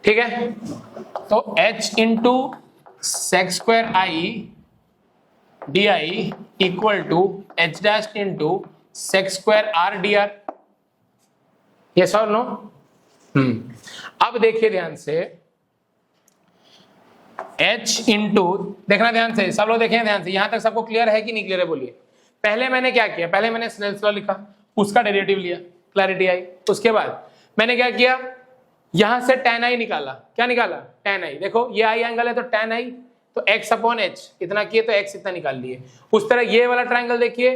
ठीक है, तो h into sec square i di equal to h dash into sec square r dr, yes और नो? अब देखिए ध्यान से, h इंटू, देखना ध्यान से, सब लोग देखें ध्यान से, यहां तक सबको क्लियर है कि नहीं क्लियर है? बोलिए। पहले मैंने क्या किया, पहले मैंने स्नेल्स लॉ लिखा, उसका डेरिवेटिव लिया, क्लैरिटी आई। उसके बाद मैंने क्या किया, यहां से tan i निकाला, क्या निकाला tan i, देखो ये i एंगल है तो tan i, तो x अपॉन h इतना किए तो x इतना निकाल लिए। उस तरह ये वाला ट्रायंगल देखिए,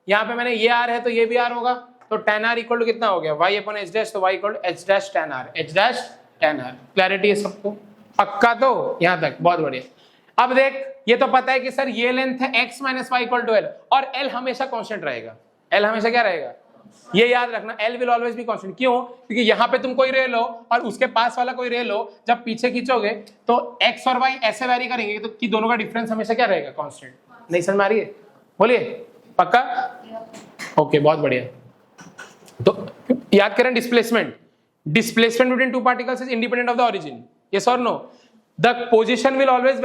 यहाँ पे मैंने ये r है तो ये भी r होगा, तो tan r इक्वल टू कितना हो गया y अपॉन h डैश, तो y equal to h dash tan r, h dash tan r। Clarity है सबको? पक्का? तो यहां तक बहुत बढ़िया। अब देख, ये तो पता है कि सर ये लेंथ है x minus Y equal to l, और l हमेशा कांस्टेंट रहेगा, l हमेशा क्या रहेगा, ये याद रखना, l will always be constant. क्यों? क्योंकि यहाँ पे तुम कोई रे लो और उसके पास वाला कोई रे लो, जब पीछे खींचोगे तो x और y ऐसे वैरी करेंगे तो कि दोनों का डिफरेंस हमेशा क्या रहेगा, कांस्टेंट। नहीं समझ में आ रही है? बोलिए पक्का? ओके बहुत बढ़िया। तो याद करें displacement, displacement between two particles is independent of the origin, yes और no? The position will always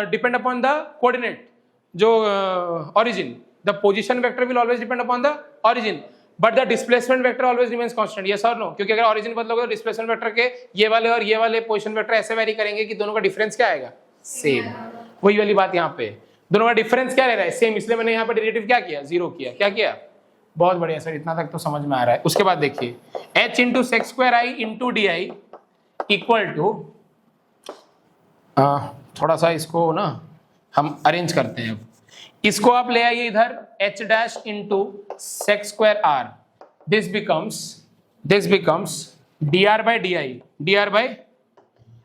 depend upon the coordinate, जो origin, the position vector will always depend upon the origin, but the displacement vector always remains constant, yes or no? क्योंकि अगर origin बदलोगे तो displacement vector के ये वाले और ये वाले position vector ऐसे वैरी करेंगे कि दोनों का difference क्या आएगा, सेम। वही वाली बात यहाँ पे, दोनों का difference क्या ले रहा है, सेम, इसलिए मैंने यहाँ पे डेरिवेटिव क्या किया, 0 किया। क्या किया? बहुत बढ़िया सर, इतना तक तो समझ में आ रहा है। उसके बाद देखिए h into sec square I into D I equal to, थोड़ा सा इसको ना हम अरेंज करते हैं। इसको आप ले आइए इधर, h dash into sec square r, this becomes dr by D,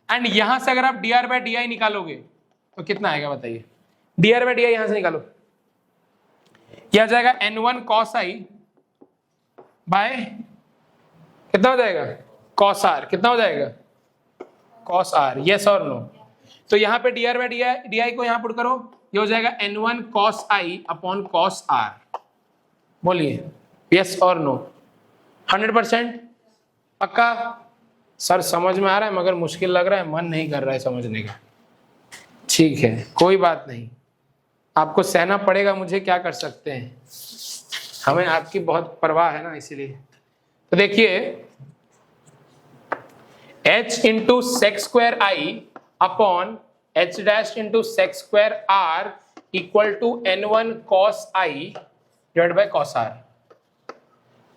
and यहां से अगर आप dr बाई डी निकालोगे तो कितना आएगा बताइए, dr बाई डी यहां से निकालो, यह आ जाएगा n1 cos i बाय कितना हो जाएगा cos r, कितना हो जाएगा cos r, यस और नो? तो यहाँ पे dr बाई डी को यहाँ पुट करो, ये हो जाएगा n1 cos i upon cos r। बोलिए यस और नो? 100%? पक्का? सर समझ में आ रहा है मगर मुश्किल लग रहा है, मन नहीं कर रहा है समझने का। ठीक है कोई बात नहीं, आपको सहना पड़ेगा, मुझे क्या कर सकते हैं, हमें आपकी बहुत परवाह है ना इसीलिए। तो देखिए h into sec square I upon h dash into sec square R equal to n1 cos i divide by cos r।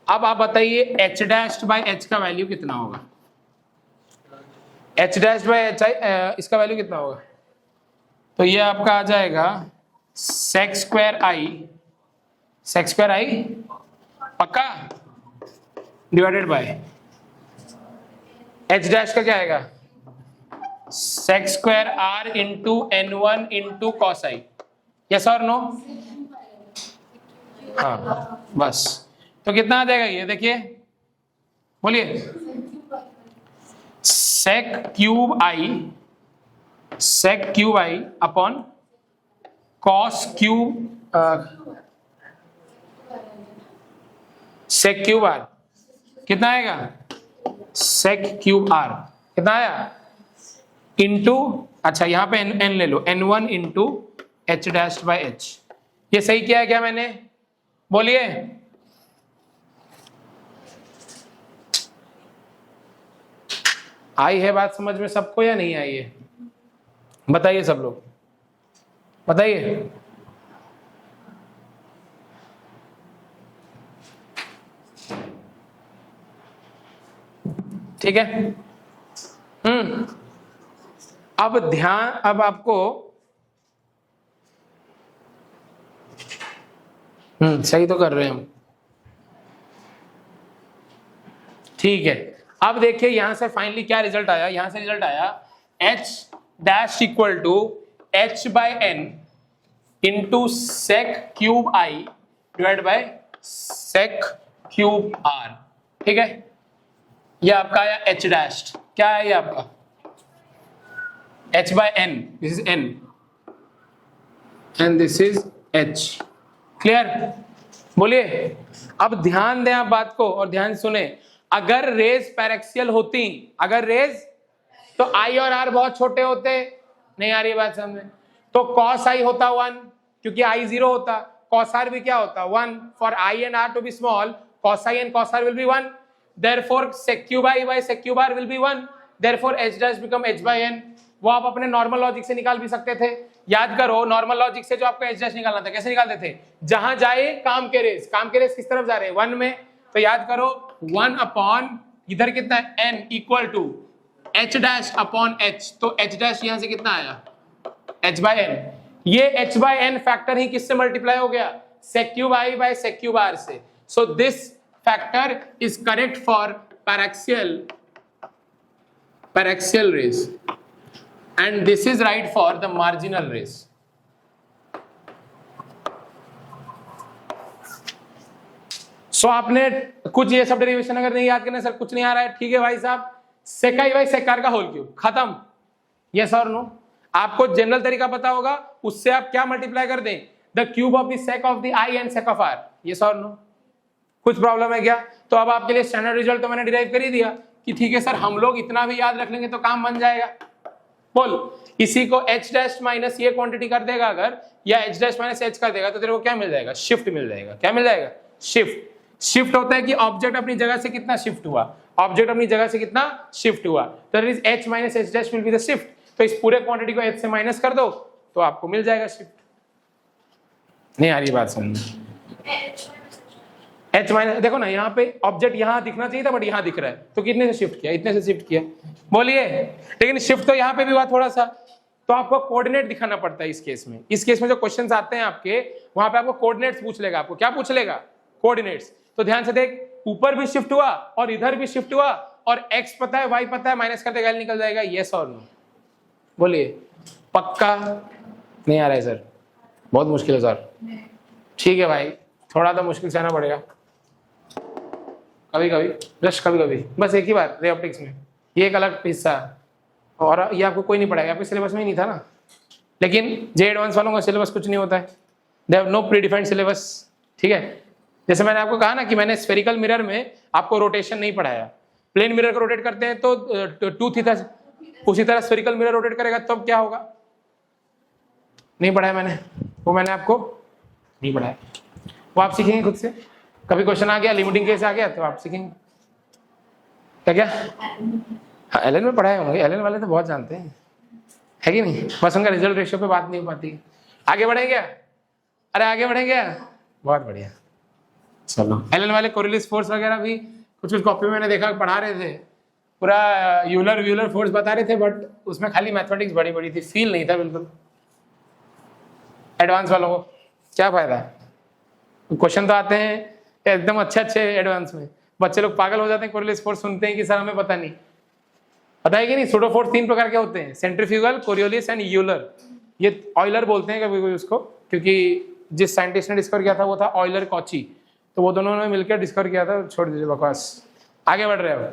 अब आप बताइए h डैश बाय h का वैल्यू कितना होगा? h डैश बाय h इसका वैल्यू कितना होगा? तो ये आपका आ जाएगा सेक स्क्वायर आई पक्का डिवाइडेड बाय h डैश का क्या आएगा? Sec square R into n1 into cos I. Yes और नो? हाँ बस, तो कितना आ जाएगा ये देखिए, बोलिए। Sec cube I upon cos cube sec cube R कितना आएगा? सेक क्यूब आर कितना आया? इंटू, अच्छा यहाँ पे n ले लो, n1 into h dash by h। ये सही किया है क्या मैंने? बोलिए। आई है बात समझ में सबको या नहीं आई है? बताइए सब लोग, बताइए। ठीक है। अब ध्यान, अब आपको सही तो कर रहे हैं हम, ठीक है। अब देखिए यहां से फाइनली क्या रिजल्ट आया, यहां से रिजल्ट आया h dash equal to h by n into sec cube I divide by sec cube r। ठीक है, ये आपका आया h डैश, क्या है ये आपका? h by n, this is n and this is h। Clear? बोलिए। अब ध्यान दें आप बात को और ध्यान सुने, अगर रेज पैरेक्सियल होती, अगर रेज तो आई और आर बहुत छोटे होते, नहीं आ रही बात समझ में? तो कॉस आई होता 1 क्योंकि आई 0 होता, कॉस आर भी क्या होता 1। For I and R to be small, cos I and cos R will be 1, therefore sec cube I by sec cube R will be 1, therefore h dash become h by n। वो आप अपने normal logic से निकाल भी सकते थे। याद करो नॉर्मल लॉजिक से जो आपको h डैश निकालना था, कैसे निकालते थे? जहां जाए काम के रेस किस तरफ जा रहे हैं? 1 में। तो याद करो 1 अपॉन इधर कितना है n equal to h dash upon h, तो h डैश यहां से कितना आया? h by n। ये h बाय n फैक्टर ही किससे मल्टीप्लाई हो गया? Sec cube I by sec cube r से। So this factor is correct for paraxial rays and this is right for the marginal rays। सो आपने कुछ ये सब डेरिवेशन अगर नहीं याद करना, सर कुछ नहीं आ रहा है, ठीक है भाई साहब, sec I by sec R का होल क्यूब खत्म। यस और नो? आपको जनरल तरीका पता होगा, उससे आप क्या मल्टीप्लाई कर दें? The cube of the sec of the I and sec of R. Yes और नो? कुछ प्रॉब्लम है क्या? तो अब आपके लिए स्टैंडर्ड रिजल्ट तो मैंने डिराइव कर ही दिया कि ठीक है सर, हम लोग इतना भी याद रख लेंगे तो काम बन जाएगा। बोल, इसी को h डैश माइनस ये क्वांटिटी कर देगा अगर, या h डैश माइनस h कर देगा, तो तेरे को क्या मिल जाएगा? शिफ्ट मिल जाएगा। क्या मिल जाएगा? शिफ्ट। शिफ्ट होता है कि ऑब्जेक्ट अपनी जगह से कितना शिफ्ट हुआ, ऑब्जेक्ट अपनी जगह से कितना शिफ्ट हुआ, तो that is h minus h dash will be the shift. तो इस पूरे क्वांटिटी को h से माइनस कर दो तो आपको मिल जाएगा शिफ्ट। नहीं आ रही बात समझ? h माइनस, देखो ना यहाँ पे ऑब्जेक्ट यहाँ दिखना चाहिए था बट यहाँ दिख रहा है, तो कितने से शिफ्ट किया? इतने से शिफ्ट किया। बोलिए। लेकिन शिफ्ट तो यहाँ पे भी हुआ थोड़ा सा, तो आपको कोऑर्डिनेट दिखाना पड़ता है इस केस में। इस केस में जो क्वेश्चंस आते हैं आपके, वहां पे आपको कोऑर्डिनेट्स पूछ लेगा। आपको क्या पूछ लेगा? कोऑर्डिनेट्स। तो ध्यान से देख, ऊपर भी शिफ्ट हुआ और इधर भी शिफ्ट हुआ, और x पता है y पता है, माइनस करते गैल निकल जाएगा। यस और नो? बोलिए। पक्का? नहीं आ रहा है सर, बहुत मुश्किल है सर। ठीक है भाई, थोड़ा तो मुश्किल से आना पड़ेगा कभी कभी, जस्ट कभी कभी, बस एक ही बार रे ऑप्टिक्स में, ये एक अलग हिस्सा है और ये आपको कोई नहीं पढ़ाएगा, आपके सिलेबस में ही नहीं था ना। लेकिन जे एडवांस वालों का सिलेबस कुछ नहीं होता है, they have no predefined syllabus. ठीक है, जैसे मैंने आपको कहा ना कि मैंने स्फेरिकल मिरर में आपको रोटेशन नहीं पढ़ाया, प्लेन मिरर को रोटेट करते हैं तो 2 थीटा, उसी तरह स्फेरिकल मिरर रोटेट करेगा तो अब क्या होगा? नहीं पढ़ाया मैंने, वो मैंने आपको नहीं पढ़ाया, वो आप सीखेंगे खुद से। कभी क्वेश्चन आ गया, लिमिटिंग केस आ गया तो आप सीखेंगे। क्या हाँ, एलन में पढ़ाए होंगे, एलन वाले तो बहुत जानते हैं, है कि नहीं? बस उनका रिजल्ट रेशियो पे बात नहीं हो पाती। आगे बढ़ेंगे? अरे आगे बढ़ेंगे, बहुत बढ़िया। चलो, एलन वाले कोरिलेस फोर्स वगैरह भी कुछ कॉपी में मैंने देखा पढ़ा रहे थे, पूरा यूलर फोर्स बता रहे थे, बट उसमें खाली मैथमेटिक्स बड़ी बड़ी थी, फील नहीं था बिल्कुल। एडवांस वालों को क्या फायदा है? क्वेश्चन तो आते हैं एकदम अच्छे एडवांस में, बच्चे लोग पागल हो जाते हैं, कोरिलेस फोर्स सुनते हैं कि सर हमें पता नहीं। पता है कि नहीं? सूडो फोर्स 3 प्रकार के होते हैं, सेंट्रीफ्यूगल, कोरियोलिस एंड यूलर। ये ऑयलर बोलते हैं कभी कोई उसको, क्योंकि जिस साइंटिस्ट ने डिस्कवर किया था वो था ऑयलर कॉची, तो वो दोनों ने मिलकर डिस्कवर किया था। छोड़ दीजिए बकवास, आगे बढ़ रहे हो।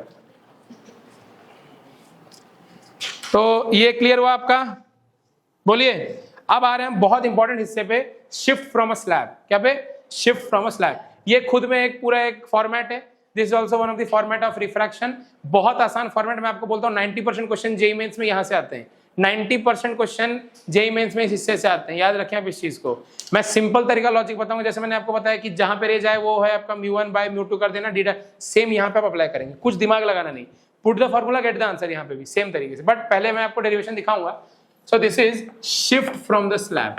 तो ये क्लियर हुआ आपका? बोलिए। अब आ रहे हैं बहुत इंपॉर्टेंट हिस्से पे, शिफ्ट फ्रॉम अ स्लैब। क्या पे? Shift from a slab. ये खुद में एक पूरा एक फॉर्मेट है। This is also one of the format of refraction. बहुत आसान फॉर्मेट, मैं आपको बोलता हूँ 90% क्वेश्चन जेईई मेंस में यहाँ से आते हैं। 90% क्वेश्चन जेईई मेंस में इस हिस्से से आते हैं, याद रखें आप इस चीज को। मैं सिंपल तरीका लॉजिक बताऊंगा, जैसे मैंने आपको बताया कि जहां पे रेज आए वो है आपका μ1/μ2 कर देना, डीटा सेम यहाँ पे आप अप्लाई करेंगे, कुछ दिमाग लगाना नहीं। Put the formula, get the answer, यहाँ पे भी सेम तरीके से, बट पहले मैं आपको डेरिवेशन दिखाऊंगा। So this is shift from the slab,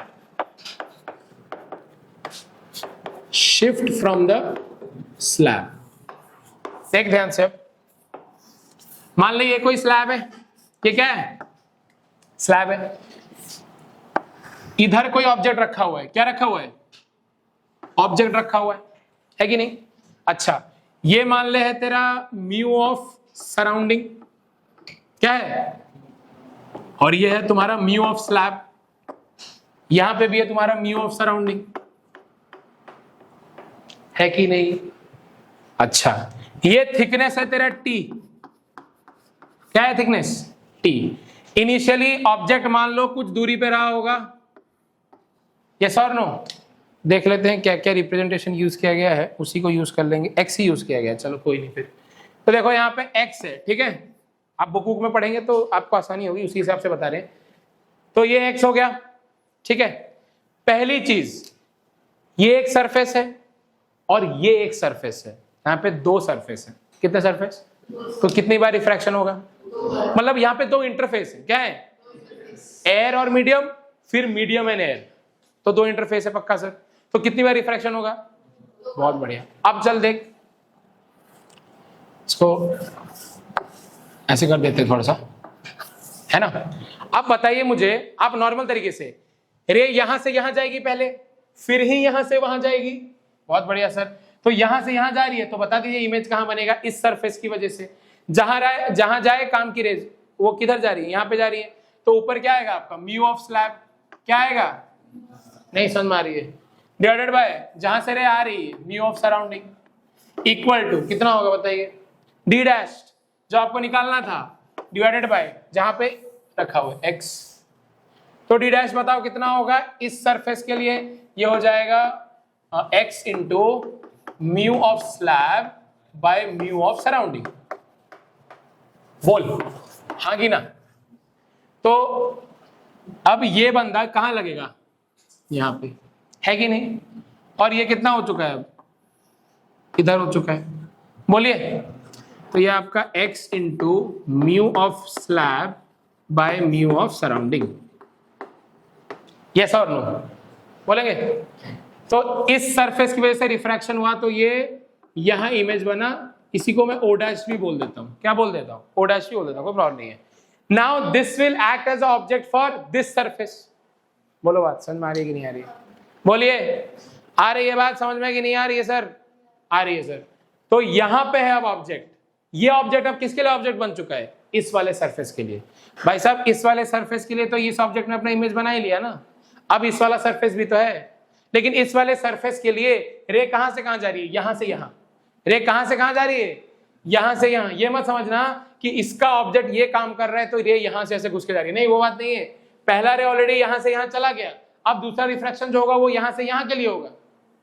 shift from the slab. देख ध्यान से, मान लीजिए कोई स्लैब है, ये क्या है? स्लैब है। इधर कोई ऑब्जेक्ट रखा हुआ है, क्या रखा हुआ है? ऑब्जेक्ट रखा हुआ है कि नहीं? अच्छा, ये मान ले है तेरा म्यू ऑफ सराउंडिंग, क्या है? और ये है तुम्हारा म्यू ऑफ स्लैब, यहां पे भी है तुम्हारा म्यू ऑफ सराउंडिंग, है कि नहीं? अच्छा, ये थिकनेस है तेरा टी, क्या है थिकनेस? टी। इनिशियली ऑब्जेक्ट मान लो कुछ दूरी पे रहा होगा, यस और नो? देख लेते हैं क्या क्या रिप्रेजेंटेशन यूज किया गया है, उसी को यूज कर लेंगे। एक्स ही यूज किया गया है, चलो कोई नहीं। फिर तो देखो यहाँ पे एक्स है, ठीक है? आप बुक में पढ़ेंगे तो आपको आसानी होगी, उसी हिसाब से बता रहे हैं। तो ये एक्स हो गया, ठीक है? पहली चीज, ये एक सरफेस है और ये एक सरफेस है, यहाँ पे 2 सरफेस है। कितने सरफेस? तो कितनी बार रिफ्रैक्शन होगा? मतलब यहाँ पे 2 इंटरफेस है, क्या है? एयर और मीडियम, फिर मीडियम एंड एयर, तो 2 इंटरफेस है पक्का सर। तो कितनी बार रिफ्रैक्शन होगा? बहुत बढ़िया। अब चल देख, इसको ऐसे कर देते थोड़ा सा, है ना? अब बताइए मुझे, आप नॉर्मल तरीके से, रे यहां से यहां जाएगी पहले, फिर ही यहां से वहां जाएगी। बहुत बढ़िया सर। तो यहां से यहां जा रही है, तो बता दीजिए इमेज कहां बनेगा? इस सरफेस की वजह से। जहां जाए काम की रेज, वो किधर जा रही है? यहाँ पे जा रही है। तो ऊपर क्या आएगा आपका? Mu of slab. क्या आएगा? नहीं समझ में आ रही है? डिवाइडेड बाय जहां से रे आ रही है mu of surrounding, equal to कितना होगा बताइए? डी डैश, जो आपको निकालना था, डिवाइडेड बाय जहां पे रखा हुआ है एक्स। तो डी डैश बताओ कितना होगा इस सरफेस के लिए? ये हो जाएगा x into mu of slab bye mu of surrounding. बोल हाँ कि ना? तो अब ये बंदा कहां लगेगा? यहां पे, है कि नहीं? और ये कितना हो चुका है? अब इधर हो चुका है, बोलिए। तो ये आपका x into mu of slab bye mu of surrounding, yes और नो? बोलेंगे? तो इस सरफेस की वजह से रिफ्रैक्शन हुआ, तो ये यहां इमेज बना, इसी को मैं ओ डैश भी बोल देता हूं। क्या बोल देता हूं? ओ डैश भी बोल देता हूं, कोई प्रॉब्लम नहीं है। Now this will act as a object for this surface. बोलो बात समझ में आ रही है कि नहीं आ रही है? बोलिए, आ रही है बात समझ में कि नहीं आ रही है सर? आ रही है सर। तो यहां पे है अब ऑब्जेक्ट, ये ऑब्जेक्ट अब किसके लिए ऑब्जेक्ट बन चुका है? इस वाले सरफेस के लिए। भाई साहब इस वाले सरफेस के लिए तो इस ऑब्जेक्ट ने अपना इमेज बना ही लिया ना। अब इस वाला सरफेस भी तो है, लेकिन इस वाले सरफेस के लिए रे कहां से कहां जा रही है? यहां से यहां। रे कहां से कहां जा रही है? यहां से यहां। ये मत समझना कि इसका ऑब्जेक्ट ये काम कर रहा है तो रे यहां से ऐसे घुस के जा रही है, नहीं वो बात नहीं है। पहला रे ऑलरेडी यहां से यहां चला गया, अब दूसरा रिफ्रैक्शन जो होगा वो यहां से यहां के लिए होगा।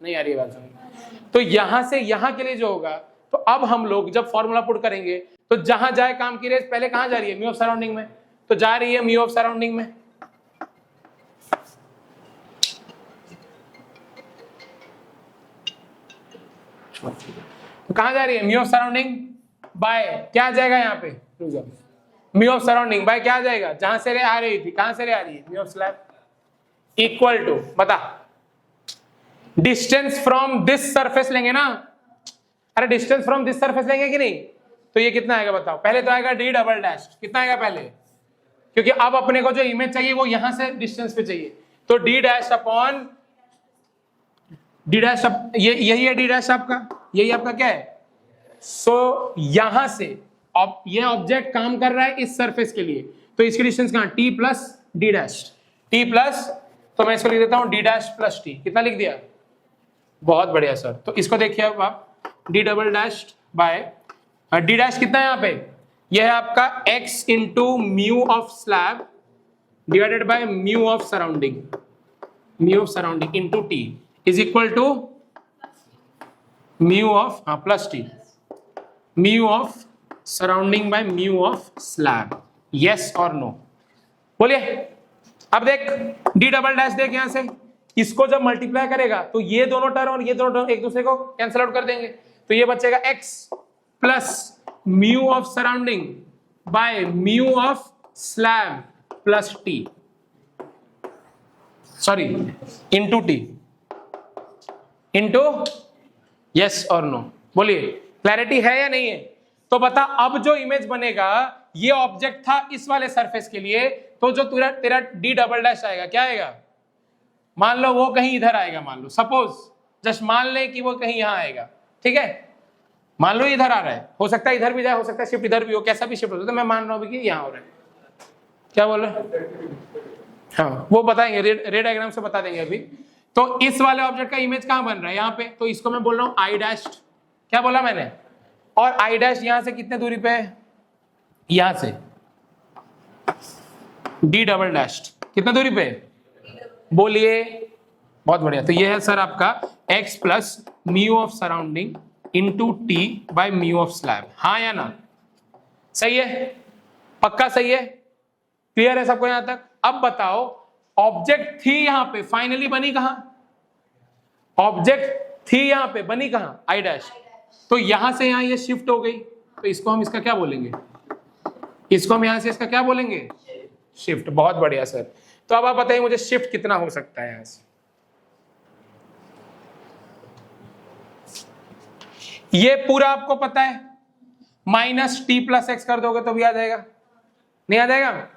नहीं आ रही बात समझ? तो यहां से यहां के लिए जो होगा तो अब हम लोग जब फॉर्मूला पुट करेंगे तो जहां जाए काम की रेस पहले कहां जा रही है, म्यू ऑफ सराउंडिंग में, तो जा रही है म्यू ऑफ सराउंडिंग में। तो कहां जा रही है, म्यू ऑफ सराउंडिंग बाय क्या आ जाएगा यहाँ पे, म्यू ऑफ सराउंडिंग बाय क्या आ जाएगा, जहां से रे आ रही थी, कहां से रे आ रही है, mu of slab equal to, बता डिस्टेंस फ्रॉम दिस सरफेस लेंगे ना, अरे डिस्टेंस फ्रॉम दिस सरफेस लेंगे कि नहीं, तो ये कितना आएगा बताओ, पहले तो आएगा डी डबल डैश, कितना आएगा पहले, क्योंकि अब अपने को जो इमेज चाहिए वो यहां से डिस्टेंस पे चाहिए, तो D dash upon D dash, ये यही है डी डैश आपका, यही आपका क्या है, सो यहां से ये ऑब्जेक्ट काम कर रहा है इस सरफेस के लिए, तो इसकी डिस्टेंस कहां, T plus D dash, T plus, तो मैं इसको लिख देता हूं डी डैश प्लस टी, कितना लिख दिया, बहुत बढ़िया सर। तो इसको देखिए अब आप, D double dash by D dash कितना है यहाँ पे, यह है आपका x into mu of slab divided by mu of surrounding into T is equal to mu of, हाँ plus T, mu of surrounding by mu of slab, yes और no, बोलिए। अब देख डी डबल डैश देख यहां से, इसको जब मल्टीप्लाई करेगा तो ये दोनों टर्म और ये दोनों टर्म एक दूसरे को कैंसिल आउट कर देंगे, तो ये बचेगा x plus mu of surrounding by mu of slab plus T, sorry into T, into yes और नो, बोलिए क्लैरिटी है या नहीं है। तो बता अब जो इमेज बनेगा ये ऑब्जेक्ट था इस वाले सरफेस के लिए, तो जो तेरा डी डबल डैश आएगा क्या आएगा, मान लो वो कहीं इधर आएगा, मान लो सपोज जस्ट मान ले कि वो कहीं यहां आएगा, ठीक है, मान लो इधर आ रहा है, हो सकता है इधर भी जाए, हो सकता है शिफ्ट इधर भी हो, कैसा भी शिफ्ट हो, तो मैं मान रहा हूं कि यहां हो रहा है, क्या बोल रहे, हाँ वो बताएंगे, रेड डायग्राम से बता देंगे अभी। तो इस वाले ऑब्जेक्ट का इमेज कहां बन रहा है, यहाँ पे, तो इसको मैं बोल रहा हूं आई डैश, क्या बोला मैंने, और आई डैश यहां से कितने दूरी पे है, यहां से डी डबल डैश कितना दूरी पे, बोलिए, बहुत बढ़िया। तो ये है सर आपका x plus mu of surrounding into T bye mu of slab, हाँ या ना, सही है, पक्का सही है, क्लियर है सबको यहां तक। अब बताओ ऑब्जेक्ट थी यहां पे, फाइनली बनी कहां, ऑब्जेक्ट थी यहां पे, बनी कहां, आई डैश, तो यहां से यहां ये शिफ्ट हो गई, तो इसको हम इसका क्या बोलेंगे, इसको हम यहां से इसका क्या बोलेंगे, शिफ्ट, बहुत बढ़िया सर। तो अब आप बताइए मुझे शिफ्ट कितना हो सकता है यहां से, ये पूरा आपको पता है, माइनस टी प्लस एक्स कर दोगे तो भी आ जाएगा, नहीं आ जाएगा,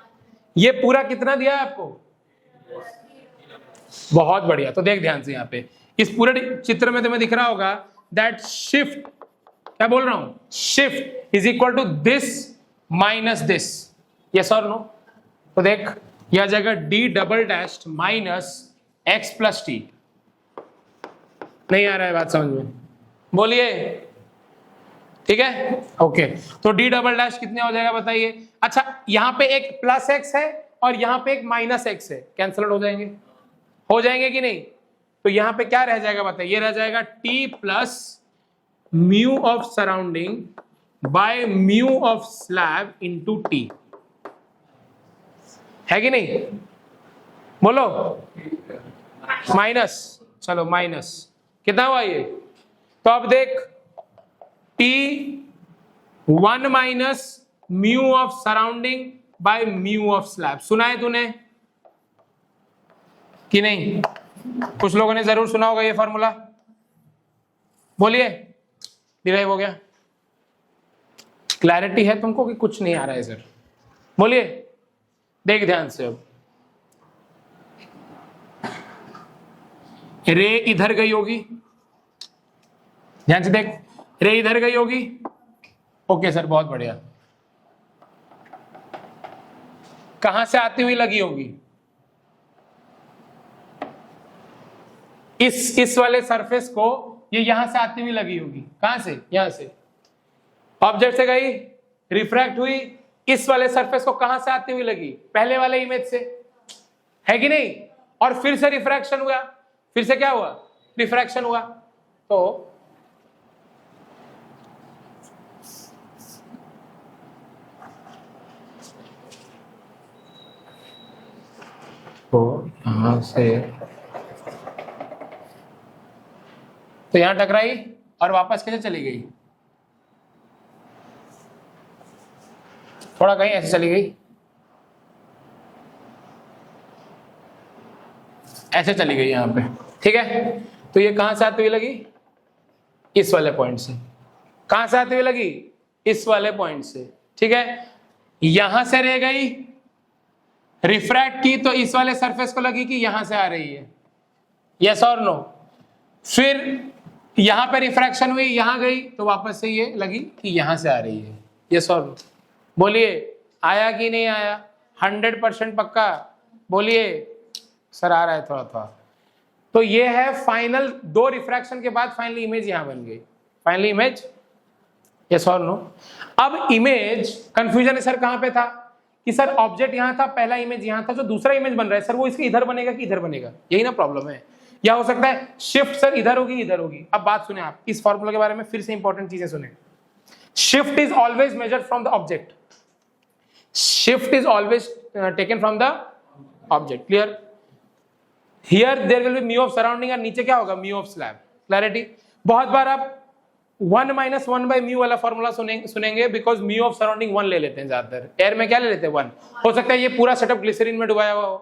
ये पूरा कितना दिया है आपको, बहुत बढ़िया। तो देख ध्यान से यहाँ पे इस पूरे चित्र में तुम्हें दिख रहा होगा दैट शिफ्ट, क्या बोल रहा हूं, shift is equal to this minus this, yes और नो, तो देख यह आ जाएगा D double dash minus X plus T, नहीं आ रहा है बात समझ में, बोलिए, ठीक है, ओके। तो डी डबल डैश कितने हो जाएगा बताइए, अच्छा यहां पे एक प्लस एक्स है और यहां पे एक माइनस एक्स है, कैंसिल हो जाएंगे, हो जाएंगे कि नहीं, तो यहां पे क्या रह जाएगा बताइए, रह जाएगा T plus mu of surrounding by mu of slab into T, है कि नहीं, बोलो, माइनस, चलो माइनस कितना हुआ ये, तो अब देख T1 minus mu of surrounding by mu of slab, सुना है तूने कि नहीं, कुछ लोगों ने जरूर सुना होगा ये फॉर्मूला, बोलिए, डिराइव हो गया, क्लैरिटी है तुमको कि कुछ नहीं आ रहा है सर, बोलिए, देख ध्यान से, अब रे इधर गई होगी, ध्यान से देख, रे इधर गई होगी, ओके सर बहुत बढ़िया, कहां से आती हुई लगी होगी, इस वाले सरफेस को ये यहां से आती हुई लगी होगी, कहां से, यहां से, ऑब्जेक्ट से गई, रिफ्रैक्ट हुई, इस वाले सरफेस को कहां से आती हुई लगी, पहले वाले इमेज से, है कि नहीं, और फिर से रिफ्रैक्शन हुआ, फिर से क्या हुआ, रिफ्रैक्शन हुआ, तो यहां से तो यहां टकराई और वापस कैसे चली गई, थोड़ा कहीं ऐसे चली गई, ऐसे चली गई यहां पे, ठीक है। तो ये कहां से आती हुई लगी, इस वाले पॉइंट से। कहां से आती हुई लगी, इस वाले पॉइंट से, ठीक है। यहां से रह गई, रिफ्रैक्ट की तो इस वाले सरफेस को लगी कि यहां से आ रही है, यस और नो। फिर यहां पे रिफ्रैक्शन हुई, यहां गई तो वापस से ये लगी कि यहां से आ रही है, यस और नो। बोलिए आया कि नहीं आया, 100% पक्का बोलिए। सर आ रहा है थोड़ा थोड़ा। तो ये है फाइनल, दो रिफ्रैक्शन के बाद फाइनल इमेज यहां बन गई, फाइनल इमेज, यस और नो। अब इमेज कंफ्यूजन है सर कहां पे था कि सर ऑब्जेक्ट यहां था, पहला इमेज यहां था, जो दूसरा इमेज बन रहा है सर वो इसके इधर बनेगा कि इधर बनेगा, यही ना प्रॉब्लम है। या हो सकता है शिफ्ट सर इधर होगी इधर होगी। अब बात सुने आप, इस फॉर्मूला के बारे में फिर से इंपॉर्टेंट चीजें सुने। Shift is always measured from the object, shift is always taken from the object, clear. Here there will be mu of surrounding और नीचे क्या होगा, म्यू ऑफ स्लैब, क्लैरिटी। बहुत बार आप 1 - 1 by म्यू वाला फॉर्मूला सुनेंगे बिकॉज म्यू ऑफ सराउंडिंग 1 ले लेते हैं ज्यादातर, एयर में क्या ले लेते हैं 1। हो सकता है ये पूरा सेटअप ग्लिसरीन में डुबाया हुआ हो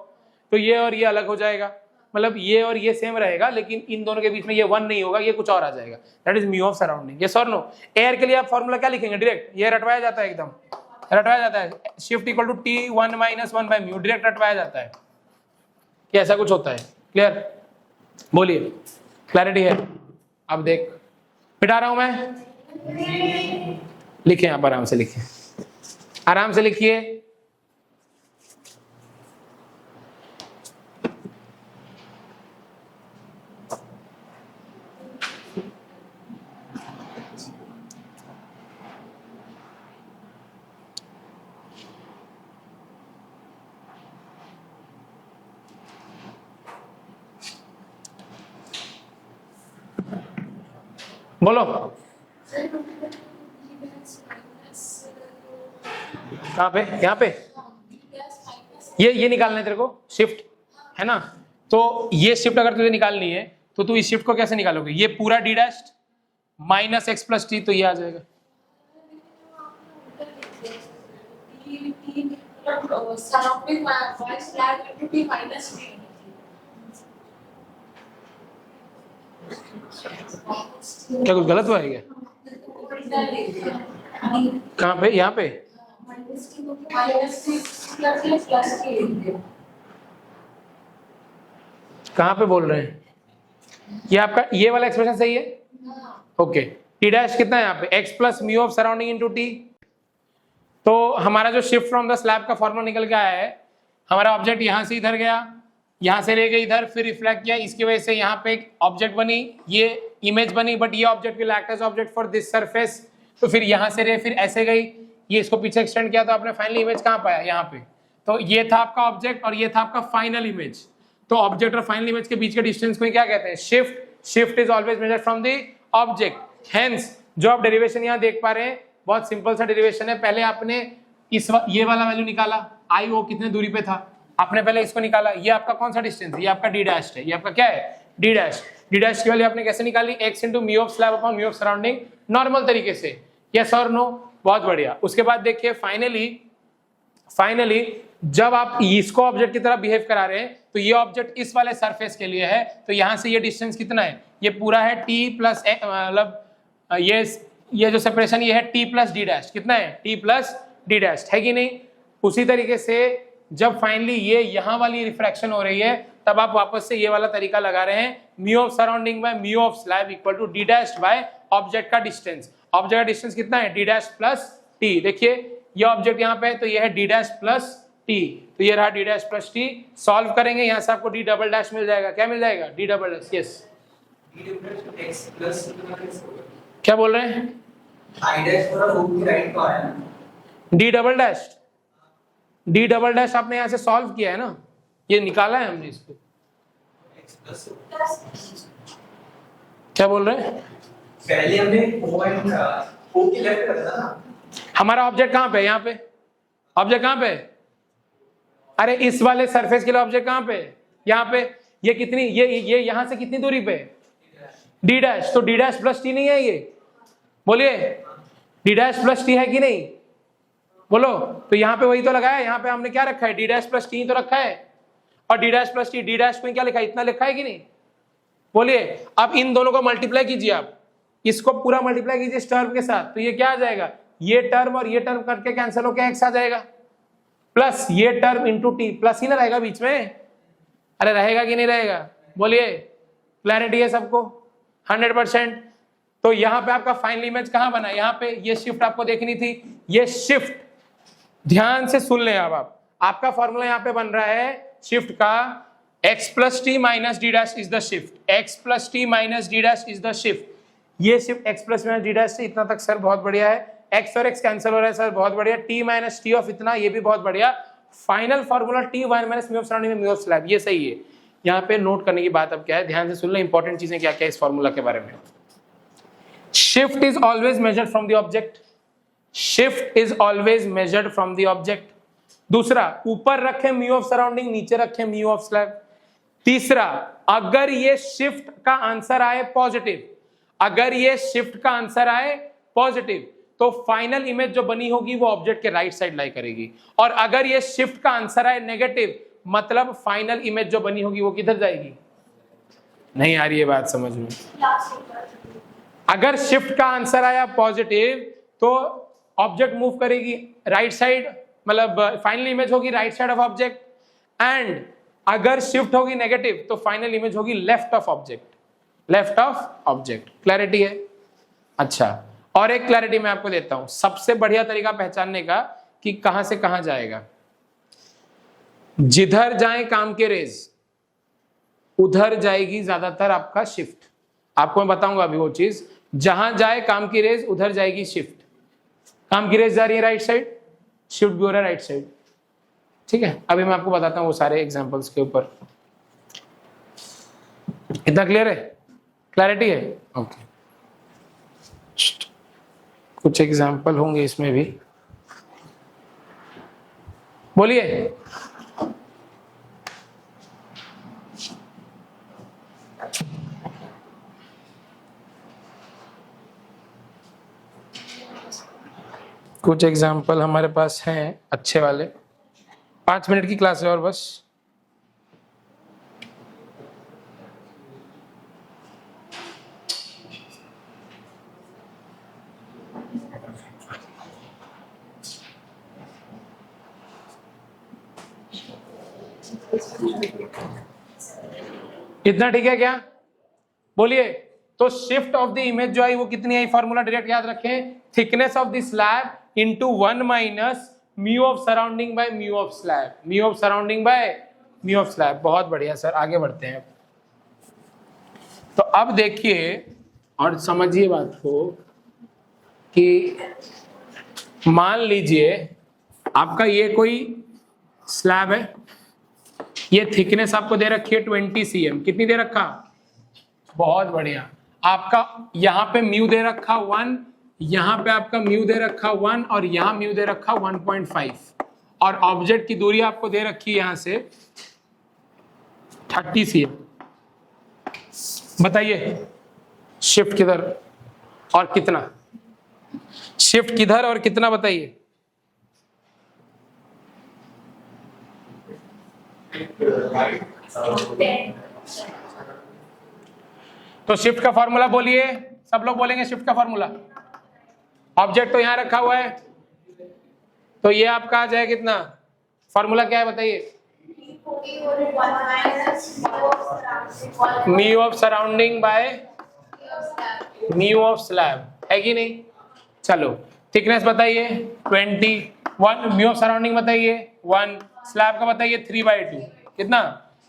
तो ये और ये अलग हो जाएगा, मतलब ये और ये सेम रहेगा लेकिन इन दोनों के बीच में ये 1 नहीं होगा, ये कुछ और आ जाएगा, that is mu of surrounding, yes और नो। एयर के लिए आप फॉर्मूला क्या लिखेंगे, डायरेक्ट ये रटवाया जाता है, एकदम रटवाया जाता है, shift equal to T 1 - 1 by mu, direct रटवाया जाता है कि ऐसा कुछ होता है, क्लियर। बोलिए क्लैरिटी है। अब देख मिटा रहा हूं मैं, लिखिए आप आराम से लिखिए, आराम से लिखिए। बोलो कहाँ पे, यहाँ पे ये निकालना है तेरे को, शिफ्ट है ना। तो ये शिफ्ट अगर तुझे निकालनी है तो तू इस शिफ्ट को कैसे निकालोगे, ये पूरा D dash minus X plus T, तो ये आ जाएगा। क्या कुछ गलत हुआ है क्या, कहाँ पे, यहाँ पे कहाँ पे बोल रहे हैं, ये आपका ये वाला एक्सप्रेशन सही है, ओके। टी डैश कितना है यहाँ पे, x plus mu of surrounding into T. तो हमारा जो शिफ्ट फ्रॉम द स्लैब का फॉर्मूला निकल के आया है, हमारा ऑब्जेक्ट यहां से इधर गया, यहां से ले गए इधर, फिर रिफ्लेक्ट किया, इसकी वजह से यहाँ पे एक ऑब्जेक्ट बनी, ये इमेज बनी, बट ये object will act as object for this surface. तो फिर यहां से रहे, फिर ऐसे गई, ये इसको पीछे एक्सटेंड किया, तो आपने फाइनल इमेज कहाँ पाया, यहाँ पे। तो ये था आपका ऑब्जेक्ट और ये था आपका फाइनल इमेज। तो ऑब्जेक्ट और फाइनल इमेज के बीच के डिस्टेंस को क्या कहते हैं, shift. Shift is always measured from the object. Hence जो आप डेरिवेशन यहाँ देख पा रहे हैं, बहुत सिंपल सा डेरिवेशन है। पहले आपने ये वाला वैल्यू निकाला, आई ओ कितने दूरी पे था, आपने पहले इसको निकाला, ये आपका कौन सा डिस्टेंस है, ये आपका डी डैश है, ये आपका क्या है, डी डैश। डी डैश की वैल्यू आपने कैसे निकाली, x into mu of slab upon mu of surrounding, normal तरीके से, यस और नो, बहुत बढ़िया। उसके बाद देखिए फाइनली जब आप इसको ऑब्जेक्ट की तरह बिहेव करा रहे हैं, तो ये ऑब्जेक्ट इस वाले सरफेस के लिए है, तो यहां से ये डिस्टेंस कितना है, ये पूरा है t प्लस, मतलब ये जो सेपरेशन ये है t प्लस डी डैश, कितना है, t प्लस डी डैश, है कि नहीं। उसी तरीके से जब फाइनली ये यहां वाली रिफ्रैक्शन हो रही है, तब आप वापस से ये वाला तरीका लगा रहे हैं, mu of surrounding by mu of slab equal to D dash by object का डिस्टेंस। ऑब्जेक्ट का डिस्टेंस कितना है, डी डैश प्लस टी। देखिए ये ऑब्जेक्ट यहाँ पे है, तो ये है डी डैश प्लस टी, तो ये रहा D dash plus T. Solve करेंगे, यहाँ से आपको डी डबल डैश मिल जाएगा, क्या मिल जाएगा, डी डबल डैश, यस। क्या बोल रहे हैं, D double dash, D double dash आपने यहाँ से सॉल्व किया है ना, ये निकाला है हमने इसको। क्या बोल रहे हैं, पहले हमने O के लेफ्ट रखा था, हमारा ऑब्जेक्ट कहाँ पे, यहाँ पे ऑब्जेक्ट कहाँ पे, अरे इस वाले सरफेस के लिए ऑब्जेक्ट कहाँ पे, यहाँ पे ये कितनी, ये यहाँ से कितनी दूरी पे डी डैश, तो डी डैश प्लस टी नहीं है ये, बोलिए डी डैश प्लस टी है कि नहीं, बोलो। तो यहाँ पे वही तो लगाया, यहाँ पे हमने क्या रखा है, डी डैश प्लस टी तो रखा है, और D dash plus T, D dash में क्या लिखा है, इतना लिखा है कि नहीं, बोलिए। अब इन दोनों को मल्टीप्लाई कीजिए, आप इसको पूरा मल्टीप्लाई कीजिए इस टर्म के साथ, तो ये क्या आ जाएगा, ये टर्म और ये टर्म करके कैंसिल होकर एक्स आ जाएगा, प्लस ये टर्म इंटू टी, प्लस ही ना रहेगा बीच में, अरे रहेगा कि नहीं रहेगा, बोलिए। क्लैरिटी है सबको 100%। तो यहाँ पे आपका फाइनल इमेज कहाँ बना, यहाँ पे ये शिफ्ट आपको देखनी थी, ये शिफ्ट ध्यान से सुन लें। अब आपका फॉर्मूला यहाँ पे बन रहा है शिफ्ट का, x plus T minus D dash is the shift, x plus T minus D dash is the shift. ये shift x plus minus D dash से इतना तक सर बहुत बढ़िया है, x और x कैंसिल हो रहा है सर बहुत बढ़िया, t माइनस टी ऑफ इतना ये भी बहुत बढ़िया। Final formula t one minus mu of surrounding में म्यू ऑफ स्लैब, ये सही है। यहाँ पे नोट करने की बात अब क्या है, ध्यान से सुन लें इंपॉर्टेंट चीजें क्या क्या इस फॉर्मूला के बारे में। Shift is always measured from the object, shift is always measured from the object. दूसरा, ऊपर रखे म्यू ऑफ सराउंडिंग, नीचे रखे म्यू ऑफ स्लैब। तीसरा, अगर ये शिफ्ट का आंसर आए पॉजिटिव, अगर ये शिफ्ट का आंसर आए पॉजिटिव, तो फाइनल इमेज जो बनी होगी वो ऑब्जेक्ट के राइट साइड लाई करेगी, और अगर ये शिफ्ट का आंसर आए नेगेटिव, मतलब फाइनल इमेज जो बनी होगी वो किधर जाएगी, नहीं आ रही है बात समझ में। अगर शिफ्ट का आंसर आया पॉजिटिव तो ऑब्जेक्ट मूव करेगी राइट साइड, मतलब फाइनल इमेज होगी right side of object, and अगर शिफ्ट होगी नेगेटिव तो फाइनल इमेज होगी left of object, left of object. Clarity है? अच्छा, और एक क्लैरिटी मैं आपको देता हूं, सबसे बढ़िया तरीका पहचानने का कि कहां से कहां जाएगा। जिधर जाए काम के रेज उधर जाएगी ज्यादातर आपका शिफ्ट। आपको मैं बताऊंगा अभी वो चीज, जहां जाए काम की रेज उधर जाएगी शिफ्ट। काम की रेज जा रही है राइट साइड, शिफ्ट भी हो रहा है राइट साइड, ठीक है। अभी मैं आपको बताता हूं वो सारे एग्जांपल्स के ऊपर। इतना क्लियर है? क्लैरिटी है? ओके। कुछ एग्जांपल होंगे इसमें भी, बोलिए। कुछ एग्जाम्पल हमारे पास हैं अच्छे वाले। 5 मिनट की क्लास है और बस। इतना ठीक है क्या? बोलिए। तो शिफ्ट ऑफ द इमेज जो आई वो कितनी आई, फॉर्मूला डायरेक्ट याद रखें, thickness of the slab into 1 minus mu of surrounding by mu of slab, mu of surrounding by mu of slab. बहुत बढ़िया सर, आगे बढ़ते हैं। तो अब देखिए और समझिए बात को कि मान लीजिए आपका ये कोई स्लैब है, ये थिकनेस आपको दे रखी है 20 cm, कितनी दे रखा, बहुत बढ़िया। आपका यहाँ पे म्यू दे रखा 1, यहाँ पे आपका म्यू दे रखा 1 और यहाँ म्यू दे रखा 1.5, और ऑब्जेक्ट की दूरी आपको दे रखी है यहाँ से 30 cm। बताइए शिफ्ट किधर और कितना, शिफ्ट किधर और कितना बताइए। तो शिफ्ट का फॉर्मूला बोलिए, सब लोग बोलेंगे शिफ्ट का फॉर्मूला। ऑब्जेक्ट तो यहां रखा हुआ है, तो ये आपका आ जाए कितना, फॉर्मूला क्या है बताइए, mu of surrounding by mu of slab, है कि नहीं। चलो थिकनेस बताइए 21, म्यू ऑफ सराउंडिंग बताइए 1, स्लैब का बताइए 3/2, कितना,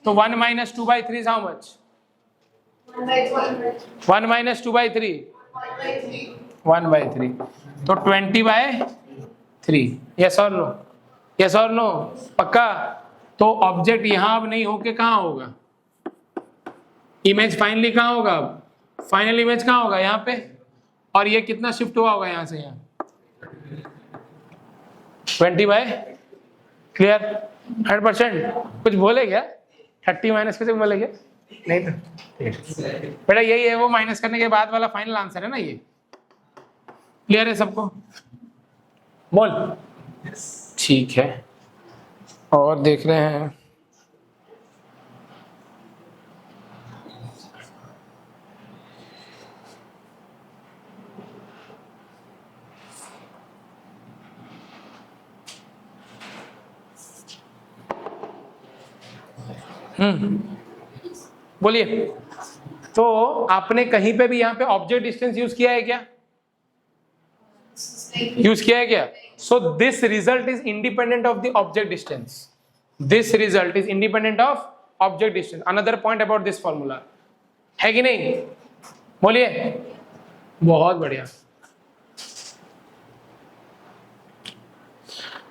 तो 1 minus 2/3 is how much, 1 minus 2/3 1/3, तो 20/3। यस और नो, यस और नो, पक्का। तो ऑब्जेक्ट यहां अब नहीं होके कहां होगा, इमेज फाइनली कहां होगा, अब फाइनल इमेज कहां होगा, यहाँ पे। और ये कितना शिफ्ट हुआ होगा यहाँ से यहाँ, 20/, क्लियर 100%। कुछ बोले क्या, 30 माइनस कैसे बोलेंगे? नहीं तो बेटा यही है, वो माइनस करने के बाद वाला फाइनल आंसर है ना ये। क्लियर है सबको? बोल। ठीक है, और देख रहे हैं बोलिए। तो आपने कहीं पे भी यहाँ पे ऑब्जेक्ट डिस्टेंस यूज किया है क्या? यूज किया है क्या? So this result is independent of the object distance. This result is independent of object distance. Another point about this formula है कि नहीं? बोलिए। बहुत बढ़िया।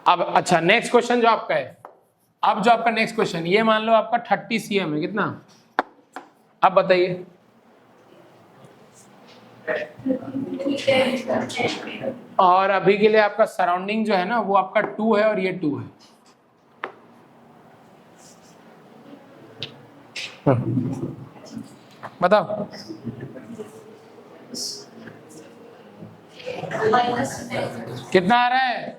अब अच्छा, नेक्स्ट क्वेश्चन जो आपका है, अब जो आपका नेक्स्ट क्वेश्चन, ये मान लो आपका 30 cm है, कितना? अब बताइए। और अभी के लिए आपका सराउंडिंग जो है ना वो आपका 2 है और ये 2 है। बताओ कितना आ रहा है?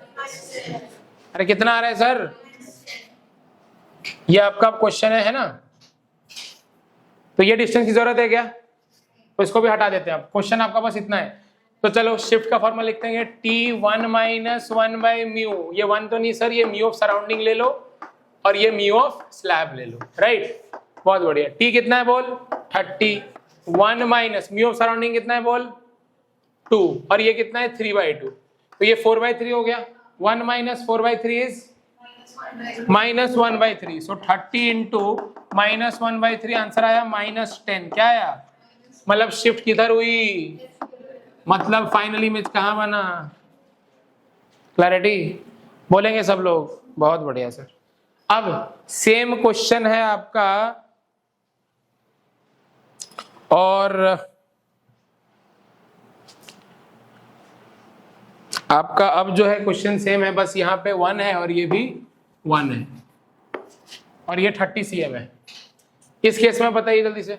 अरे कितना आ रहा है सर? ये आपका क्वेश्चन है ना, तो ये डिस्टेंस की जरूरत है क्या? तो इसको भी हटा देते हैं। आप क्वेश्चन आपका बस इतना है, तो चलो शिफ्ट का फॉर्मूला लिखते हैं T1 माइनस 1/μ। ये 1 तो नहीं सर, ये म्यू ऑफ सराउंडिंग ले लो और ये म्यू ऑफ स्लैब ले लो, राइट? बहुत बढ़िया। T कितना है बोल? 30। 1 माइनस म्यू ऑफ सराउंडिंग कितना है बोल? 2, और ये कितना है? 3/2। तो ये 4/3 हो गया। 1 minus 4/3 is -1/3। So 30 into -1/3 answer आया -10। क्या आया? मतलब शिफ्ट किधर हुई, मतलब फाइनली इमेज कहां बना? क्लैरिटी बोलेंगे सब लोग? बहुत बढ़िया सर। अब सेम क्वेश्चन है आपका, और आपका अब जो है क्वेश्चन सेम है, बस यहाँ पे 1 है और ये भी 1 है, और ये 30 cm है। इस केस में बताइए जल्दी से।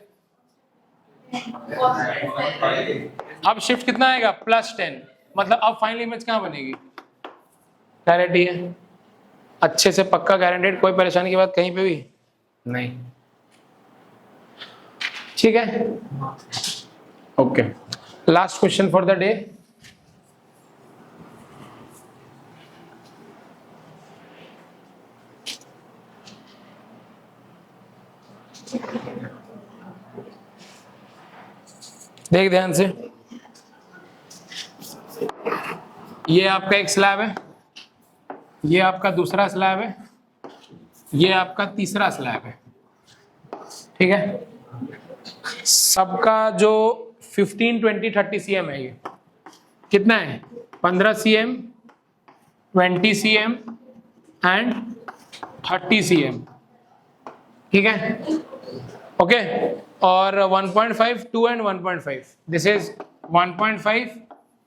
अब शिफ्ट कितना आएगा? +10। मतलब अब फाइनल इमेज कहाँ बनेगी? क्लैरिटी है? अच्छे से पक्का गारंटेड, कोई परेशानी की बात कहीं पे भी नहीं? ठीक है, okay. Last question for the day. देख ध्यान से, ये आपका एक स्लैब है, ये आपका दूसरा स्लैब है, ये आपका तीसरा स्लैब है, ठीक है? सबका जो 15, 20, 30 cm है, ये कितना है? 15 cm, 20 cm एंड 30 cm, ठीक है? ओके, और 1.5, 2 and 1.5। This is 1.5,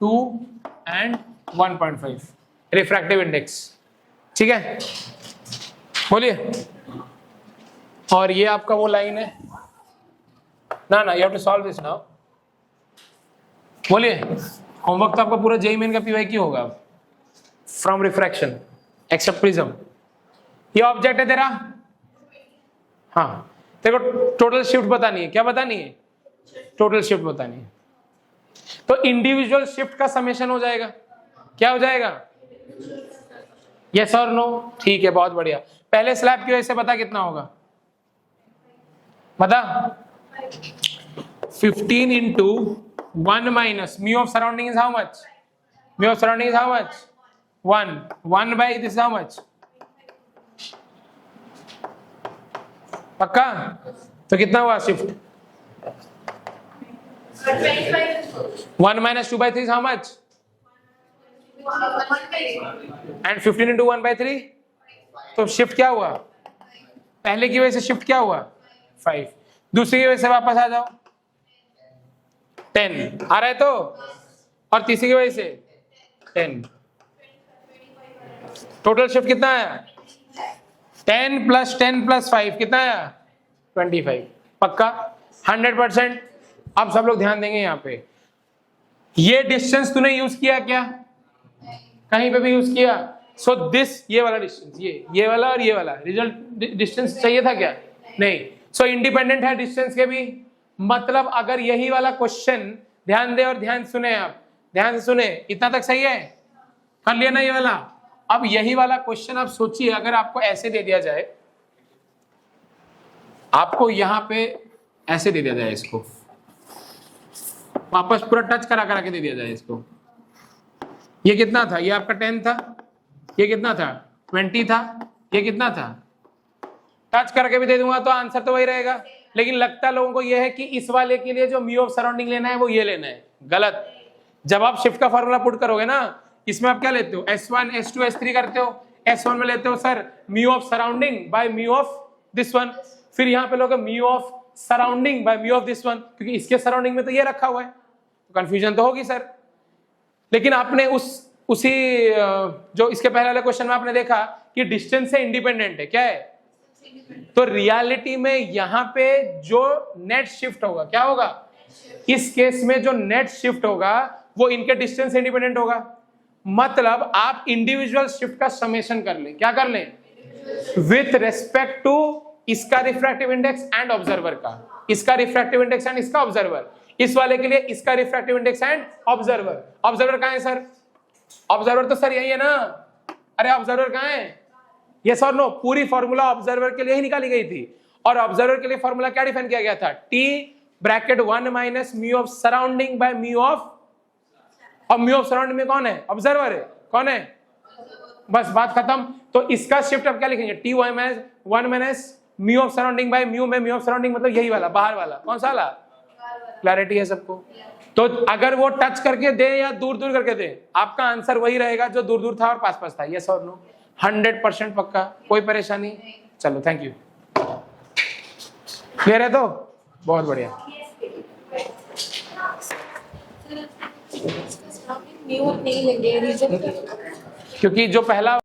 2 and 1.5 refractive index, ठीक है? बोलिए। और ये आपका वो लाइन है ना, you have to solve this now. बोलिए। होमवर्क तो आपका पूरा जेईई मेन का पीवाईक्यू होगा फ्रॉम रिफ्रैक्शन एक्सेप्ट प्रिज्म। ये ऑब्जेक्ट है तेरा, हाँ, तेरे को टोटल शिफ्ट बतानी है। क्या बतानी है? टोटल शिफ्ट बतानी है। तो इंडिविजुअल शिफ्ट का समेशन हो जाएगा। क्या हो जाएगा? यस और नो? ठीक है, बहुत बढ़िया। पहले स्लैब की वजह से बता कितना होगा? बता। 15 into 1 minus mu of surrounding is how much? Mu of surrounding is how much? 1। 1 by this how much? पक्का? तो कितना हुआ shift? 1 minus 2/3 is how much? And 15 into 1/3। तो शिफ्ट क्या हुआ? पहले की वजह से शिफ्ट क्या हुआ? 5। दूसरी की वजह से वापस आ जाओ, 10 आ रहा है तो, और तीसरी की वजह से 10। टोटल शिफ्ट कितना आया? 10 + 10 + 5 कितना आया? 25। पक्का 100%। अब सब लोग ध्यान देंगे यहाँ पे, ये डिस्टेंस तूने यूज किया क्या? कहीं पे भी यूज किया? सो दिस, ये वाला डिस्टेंस, ये वाला और ये वाला रिजल्ट डिस्टेंस चाहिए था क्या? नहीं। सो इंडिपेंडेंट है डिस्टेंस के भी। मतलब अगर यही वाला क्वेश्चन, ध्यान दे और ध्यान सुने, आप ध्यान से सुने, इतना तक सही है? कर लिया ना ये वाला? अब यही वाला क्वेश्चन आप सोचिए, अगर आपको ऐसे दे दिया जाए, आपको यहां पे ऐसे दे दिया जाए, इसको वापस पूरा टच करा करा के दे दिया जाए इसको, ये कितना था? ये आपका 10 था, ये कितना था? 20 था, ये कितना था? टच करके भी दे दूंगा तो आंसर तो वही रहेगा। लेकिन लगता लोगों को यह है कि इस वाले के लिए जो म्यू ऑफ सराउंडिंग लेना है वो ये लेना है। गलत। जब आप शिफ्ट का फॉर्मूला पुट करोगे ना, इसमें आप क्या लेते हो? S1 S2 S3 करते हो। S1 में लेते हो sir mu of surrounding by mu of this one, फिर यहाँ पे लोगे mu of surrounding by mu of this one, क्योंकि इसके सराउंडिंग में तो ये रखा हुआ है, तो कंफ्यूजन तो होगी सर। लेकिन आपने उसी जो इसके पहले वाले क्वेश्चन में आपने देखा कि डिस्टेंस से इंडिपेंडेंट है, क्या है? तो रियलिटी में यहां पे जो नेट शिफ्ट होगा क्या होगा? इस केस में जो नेट शिफ्ट होगा वो इनके डिस्टेंस से इंडिपेंडेंट होगा। मतलब आप इंडिविजुअल शिफ्ट का समेशन कर लें, क्या कर लें? विथ रेस्पेक्ट टू इसका रिफ्रैक्टिव इंडेक्स एंड ऑब्जर्वर का, इसका रिफ्रैक्टिव इंडेक्स एंड इसका ऑब्जर्वर, इस वाले के लिए इसका refractive index and observer. Observer कहां है सर? ऑब्जर्वर तो सर यही है ना। अरे ऑब्जर्वर कहां है? यस और नो? पूरी फॉर्मूला ऑब्जर्वर के लिए ही निकाली गई थी। और ऑब्जर्वर के लिए फॉर्मूला क्या डिफाइन किया गया था? T bracket 1 minus mu of surrounding by mu of, और म्यू ऑफ सराउंडिंग में कौन है? ऑब्जर्वर है। कौन है? बस बात खत्म। तो इसका शिफ्ट अब क्या लिखेंगे? T 1 minus mu of surrounding by mu में म्यू ऑफ सराउंडिंग मतलब यही वाला, बाहर वाला। कौन सा वाला? क्लैरिटी है सबको? तो अगर वो टच करके दे या दूर दूर करके दे, आपका आंसर वही रहेगा जो दूर दूर था और पास पास था। यस और नो? 100% पक्का, कोई परेशानी? चलो थैंक यू। क्लियर है? तो बहुत बढ़िया। नहीं लेंगे, क्योंकि जो पहला